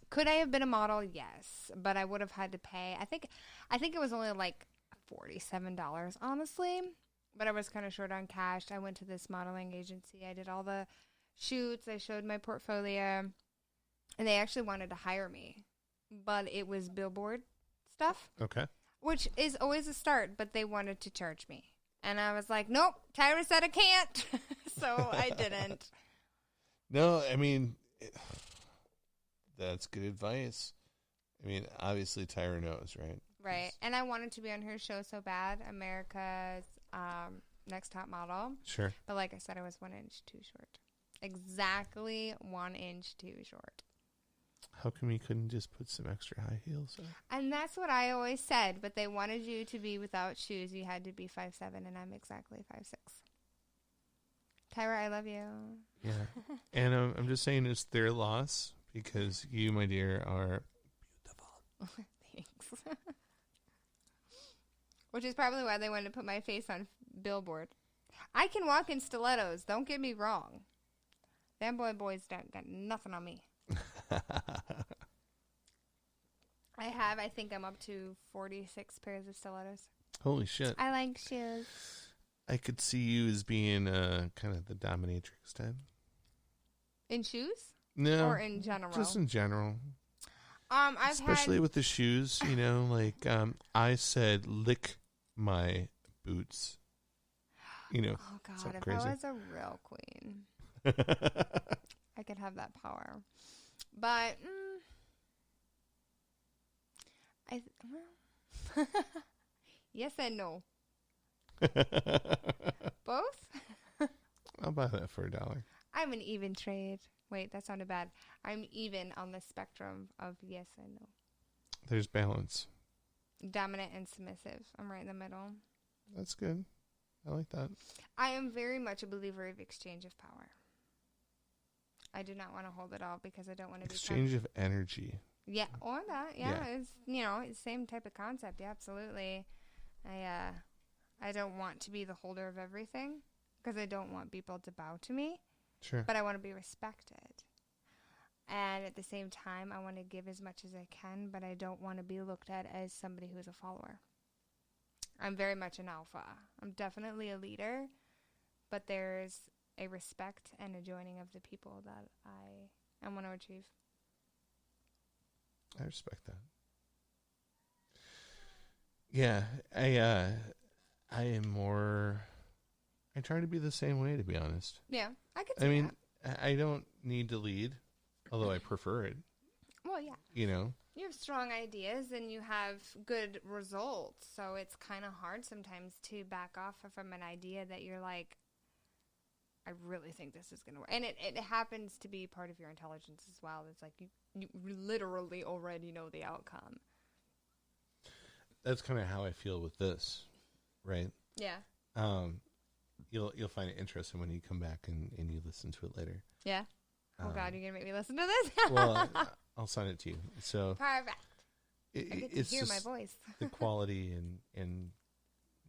could I have been a model? Yes, but I would have had to pay. I think it was only like $47, honestly, but I was kind of short on cash. I went to this modeling agency. I did all the shoots. I showed my portfolio. And they actually wanted to hire me, but it was billboard stuff. Okay. Which is always a start, but they wanted to charge me. And I was like, nope, Tyra said I can't. So I didn't. No, I mean, that's good advice. I mean, obviously Tyra knows, right? Right. And I wanted to be on her show so bad, America's Next Top Model. Sure. But like I said, I was 1 inch too short. Exactly 1 inch too short. How come you couldn't just put some extra high heels on? And that's what I always said, but they wanted you to be without shoes. You had to be 5'7", and I'm exactly 5'6". Tyra, I love you. Yeah. And I'm just saying it's their loss because you, my dear, are beautiful. Thanks. Which is probably why they wanted to put my face on billboard. I can walk in stilettos, don't get me wrong. Them boys don't got nothing on me. I think I'm up to 46 pairs of stilettos. Holy shit. I like shoes. I could see you as being kind of the dominatrix type. In shoes? No. Or in general? Just in general. Especially with the shoes, you know, like I said, lick my boots. You know. Oh, God, if crazy. I was a real queen, I could have that power. But, yes and no. Both? I'll buy that for $1. I'm an even trade. Wait, that sounded bad. I'm even on the spectrum of yes and no. There's balance. Dominant and submissive. I'm right in the middle. That's good. I like that. I am very much a believer of exchange of power. I do not want to hold it all because I don't want to be exchange of energy. Yeah, or that. Yeah, it's it's the same type of concept. Yeah, absolutely. I don't want to be the holder of everything because I don't want people to bow to me. Sure. But I want to be respected. And at the same time, I want to give as much as I can, but I don't want to be looked at as somebody who is a follower. I'm very much an alpha. I'm definitely a leader, but there's a respect and a joining of the people that I want to achieve. I respect that. Yeah, I am more. I try to be the same way, to be honest. Yeah, I could see that. I don't need to lead, although I prefer it. Well, yeah. You know? You have strong ideas and you have good results, so it's kind of hard sometimes to back off from an idea that you're like, I really think this is going to work. And it happens to be part of your intelligence as well. It's like you literally already know the outcome. That's kind of how I feel with this, right? Yeah. You'll find it interesting when you come back and you listen to it later. Yeah? Oh, God, you're going to make me listen to this? Well, I'll sign it to you. So Perfect. I get to it's hear just my voice. the quality and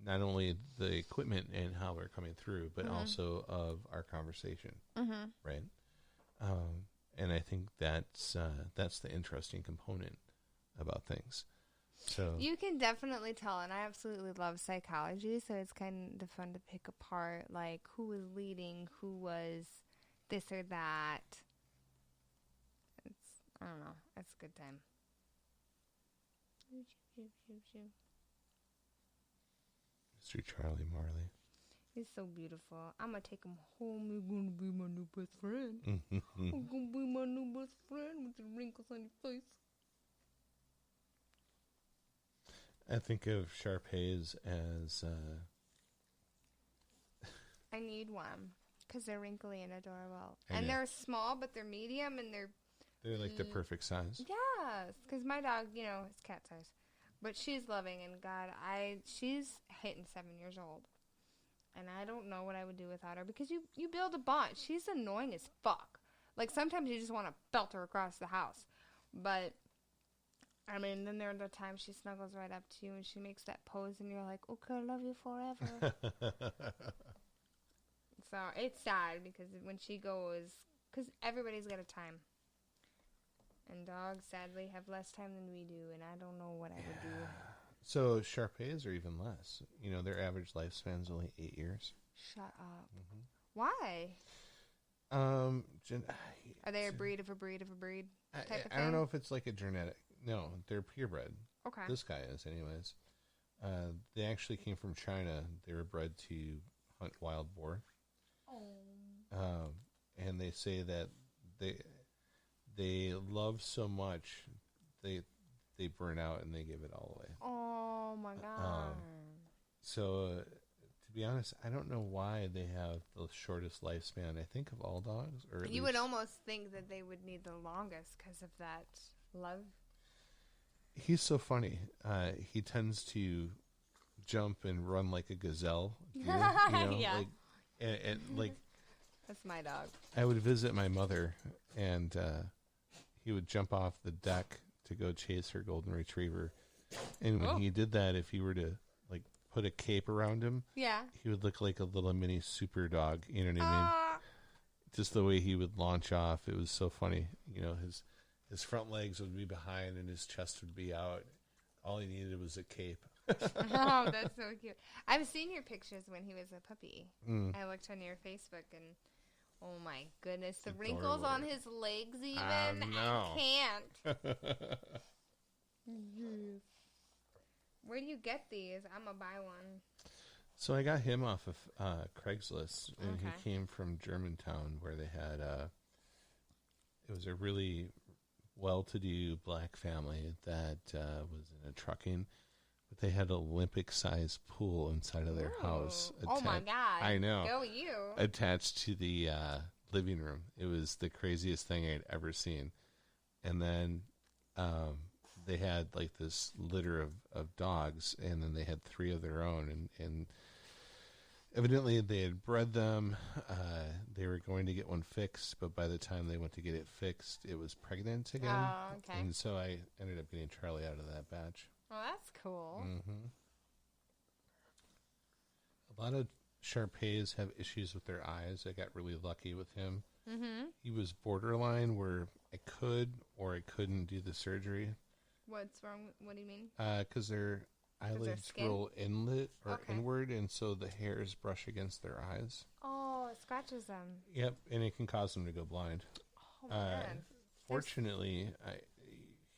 not only the equipment and how we're coming through, but also of our conversation, right? And I think that's the interesting component about things. So You can definitely tell, and I absolutely love psychology, so it's kind of fun to pick apart, like, who was leading, who was this or that. I don't know. It's a good time. Mr. Charlie Marley. He's so beautiful. I'm going to take him home. He's going to be my new best friend. I'm going to be my new best friend with the wrinkles on your face. I think of Shar-Pays as... I need one because they're wrinkly and adorable. I And know. they're small, but they're medium and they're... They're like the perfect size. Yes, because my dog, is cat size. But she's loving, and God, she's hitting 7 years old. And I don't know what I would do without her, because you build a bond. She's annoying as fuck. Like, sometimes you just want to belt her across the house. But, I mean, then there are the times she snuggles right up to you and she makes that pose and you're like, okay, I love you forever. So, it's sad because when she goes, because everybody's got a time. And dogs, sadly, have less time than we do, and I don't know what I would do. So Shar-Peis are even less. You know, their average lifespan's only 8 years. Shut up. Mm-hmm. Why? Are they a breed of a breed of a breed type of thing? I don't know if it's like a genetic. No, they're purebred. Okay. This guy is, anyways. They actually came from China. They were bred to hunt wild boar. Oh. And they say that they love so much, they burn out and they give it all away. Oh my god. So, to be honest, I don't know why they have the shortest lifespan. I think of all dogs, or at you least, would almost think that they would need the longest because of that love. He's so funny. He tends to jump and run like a gazelle. Yeah. Like, and like. That's my dog. I would visit my mother, and he would jump off the deck to go chase her golden retriever. And when he did that, if you were to like put a cape around him, he would look like a little mini super dog. You know what I mean? Just the way he would launch off, it was so funny. You know, his front legs would be behind and his chest would be out. All he needed was a cape. Oh, that's so cute. I've seen your pictures when he was a puppy. I looked on your Facebook and. Oh my goodness, the wrinkles on his legs even. I can't. Where do you get these? I'm going to buy one. So I got him off of Craigslist, and he came from Germantown, where they had it was a really well-to-do black family that was in a trucking, but they had an Olympic-sized pool inside of their house. Oh my God. I know. Go you. Attached to the living room. It was the craziest thing I'd ever seen. And then they had like this litter of dogs, and then they had 3 of their own. And evidently they had bred them. They were going to get one fixed, but by the time they went to get it fixed, it was pregnant again. Oh, okay. And so I ended up getting Charlie out of that batch. Oh, that's cool. Mm-hmm. A lot of Shar-Peis have issues with their eyes. I got really lucky with him. Mm-hmm. He was borderline where I could or I couldn't do the surgery. What's wrong? What do you mean? Because their eyelids roll inlet or inward, and so the hairs brush against their eyes. Oh, it scratches them. Yep, and it can cause them to go blind. Oh, man. Fortunately,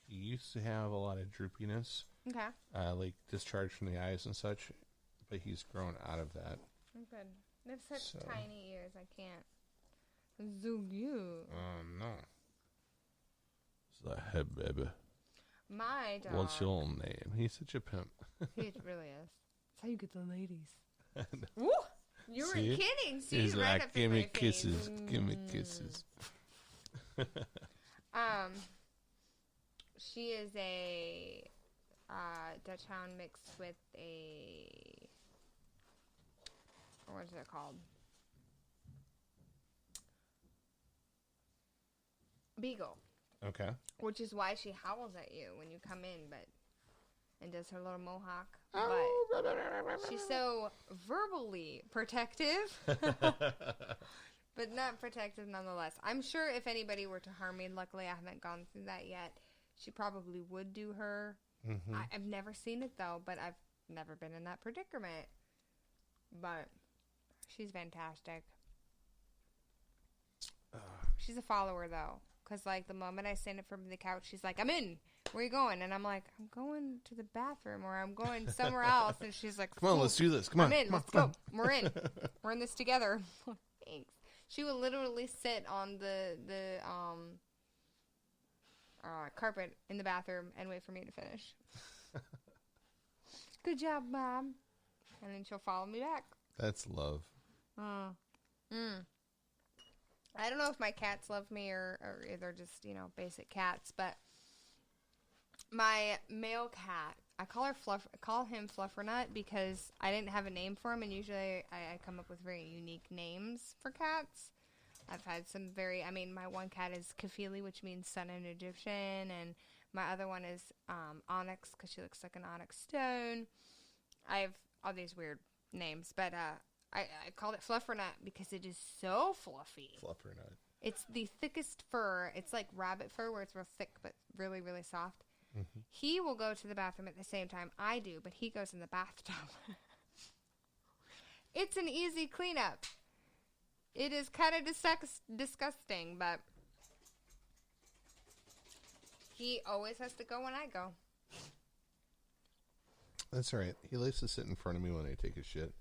he used to have a lot of droopiness. Okay. Like discharge from the eyes and such, but he's grown out of that. Good. They have such tiny ears. I can't. So cute. No. It's like, hey, baby. My dog. What's your name? He's such a pimp. He really is. That's how you get the ladies. Woo! You weren't kidding. See, he's right like, up give in me my kisses. face. Give me kisses. She is a Dutch Hound mixed with a, what is it called? Beagle. Okay. Which is why she howls at you when you come in, and does her little mohawk. But she's so verbally protective, but not protective nonetheless. I'm sure if anybody were to harm me, luckily I haven't gone through that yet, she probably would do her. Mm-hmm. I've never seen it though, but I've never been in that predicament. But she's fantastic. She's a follower though. Because, like, the moment I stand up from the couch, she's like, I'm in. Where are you going? And I'm like, I'm going to the bathroom or I'm going somewhere else. And she's like, come on, let's do this. Come on. I'm in. Let's go. We're in. We're in this together. Thanks. She will literally sit on the carpet in the bathroom and wait for me to finish. Good job, Mom. And then she'll follow me back. That's love. I don't know if my cats love me or they're just, basic cats, but my male cat, I call him Fluffernut because I didn't have a name for him, and usually I come up with very unique names for cats. I've had some my one cat is Kafili, which means sun in Egyptian, and my other one is Onyx because she looks like an onyx stone. I have all these weird names, but I called it Fluffernut because it is so fluffy. Fluffernut. It's the thickest fur. It's like rabbit fur where it's real thick but really, really soft. Mm-hmm. He will go to the bathroom at the same time I do, but he goes in the bathtub. It's an easy cleanup. It is kind of disgusting, but he always has to go when I go. That's all right. He likes to sit in front of me when I take a shit.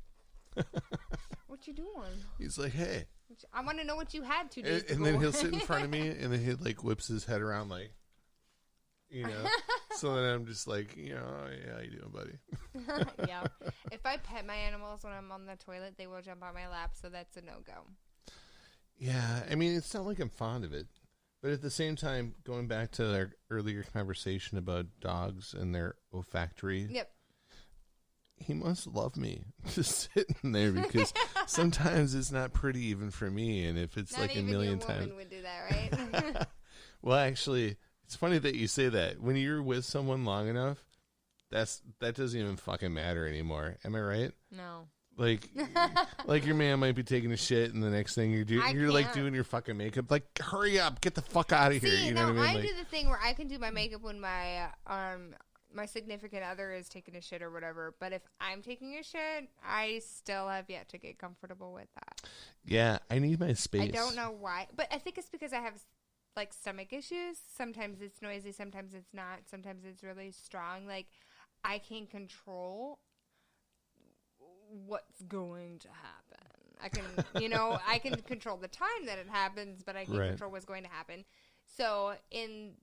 What you doing? He's like, hey. I want to know what you had 2 days ago. And then he'll sit in front of me, and then he like whips his head around like, so then I'm just like, how you doing, buddy? Yeah. If I pet my animals when I'm on the toilet, they will jump on my lap, so that's a no-go. Yeah, I mean, it's not like I'm fond of it. But at the same time, going back to our earlier conversation about dogs and their olfactory. Yep. He must love me just sitting there because sometimes it's not pretty even for me. And if it's not like a million times. Not even would do that, right? Well, actually, it's funny that you say that. When you're with someone long enough, that doesn't even fucking matter anymore. Am I right? No. Like your man might be taking a shit, and the next thing you're like doing your fucking makeup. Like, hurry up, get the fuck out of here. You know what I mean? I do the thing where I can do my makeup when my my significant other is taking a shit or whatever. But if I'm taking a shit, I still have yet to get comfortable with that. Yeah, I need my space. I don't know why, but I think it's because I have like stomach issues. Sometimes it's noisy, sometimes it's not. Sometimes it's really strong. Like, I can control what's going to happen. I can, I can control the time that it happens, but I can't control what's going to happen. So in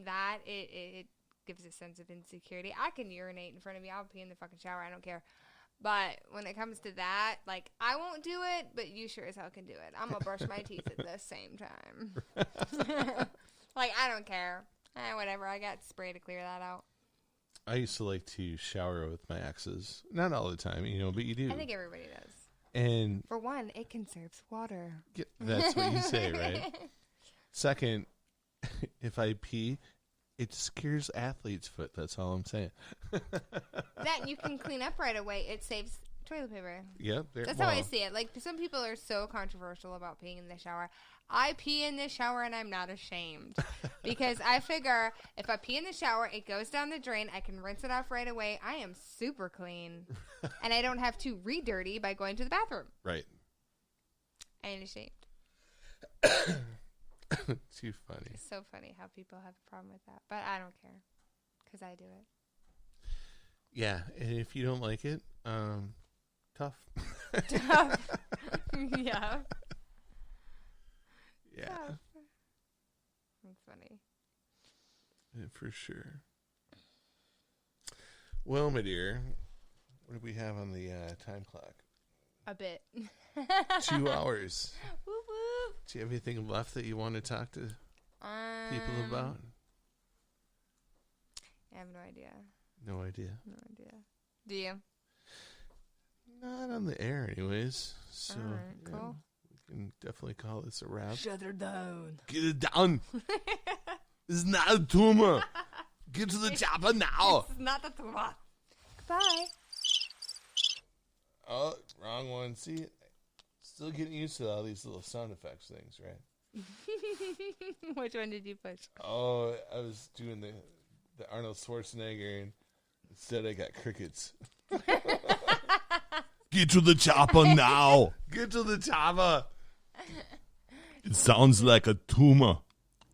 that, it gives a sense of insecurity. I can urinate in front of me. I'll pee in the fucking shower. I don't care. But when it comes to that, like, I won't do it, but you sure as hell can do it. I'm going to brush my teeth at the same time. Like, I don't care. Whatever. I got spray to clear that out. I used to like to shower with my exes. Not all the time, but you do. I think everybody does. And for one, it conserves water. That's what you say, right? Second, if I pee, it scares athlete's foot. That's all I'm saying. That you can clean up right away. It saves toilet paper. Yep. That's how I see it. Like, some people are so controversial about peeing in the shower. I pee in the shower and I'm not ashamed because I figure if I pee in the shower, it goes down the drain. I can rinse it off right away. I am super clean and I don't have to re-dirty by going to the bathroom. Right. I ain't ashamed. Too funny. It's so funny how people have a problem with that, but I don't care because I do it. Yeah, and if you don't like it, tough. Tough. Yeah. Yeah. Tough. That's funny. Yeah, for sure. Well, my dear, what do we have on the time clock? A bit. 2 hours. Whoop, whoop. Do you have anything left that you want to talk to people about? I have no idea. No idea. No idea. Do you? Not on the air, anyways. So, all right, cool. We can definitely call this a wrap. Shut her down. Get it down. It's not a tumor. Get to the chopper now. It's not a tumor. Goodbye. Oh, wrong one. See, still getting used to all these little sound effects things, right? Which one did you push? Oh, I was doing the Arnold Schwarzenegger, and instead I got crickets. Get to the chopper now. Get to the chopper. It sounds like a tumor.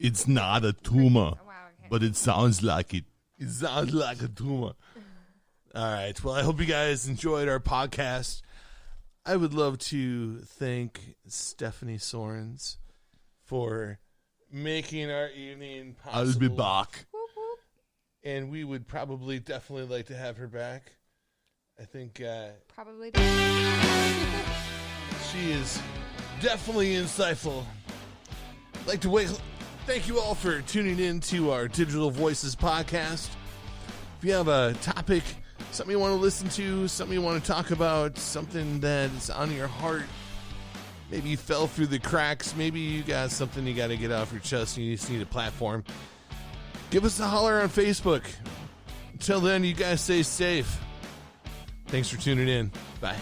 It's not a tumor, Wow, okay. but it sounds like it. It sounds like a tumor. All right. Well, I hope you guys enjoyed our podcast. I would love to thank Stephanie Soerens for making our evening possible. I'll be back. Whoop, whoop. And we would probably definitely like to have her back. I think Probably. she is definitely insightful. I'd like to thank you all for tuning in to our Digital Voices podcast. If you have a topic, something you want to listen to, something you want to talk about, something that is on your heart, Maybe you fell through the cracks. Maybe you got something you got to get off your chest and you just need a platform. Give us a holler on Facebook. Until then, you guys stay safe. Thanks for tuning in. Bye.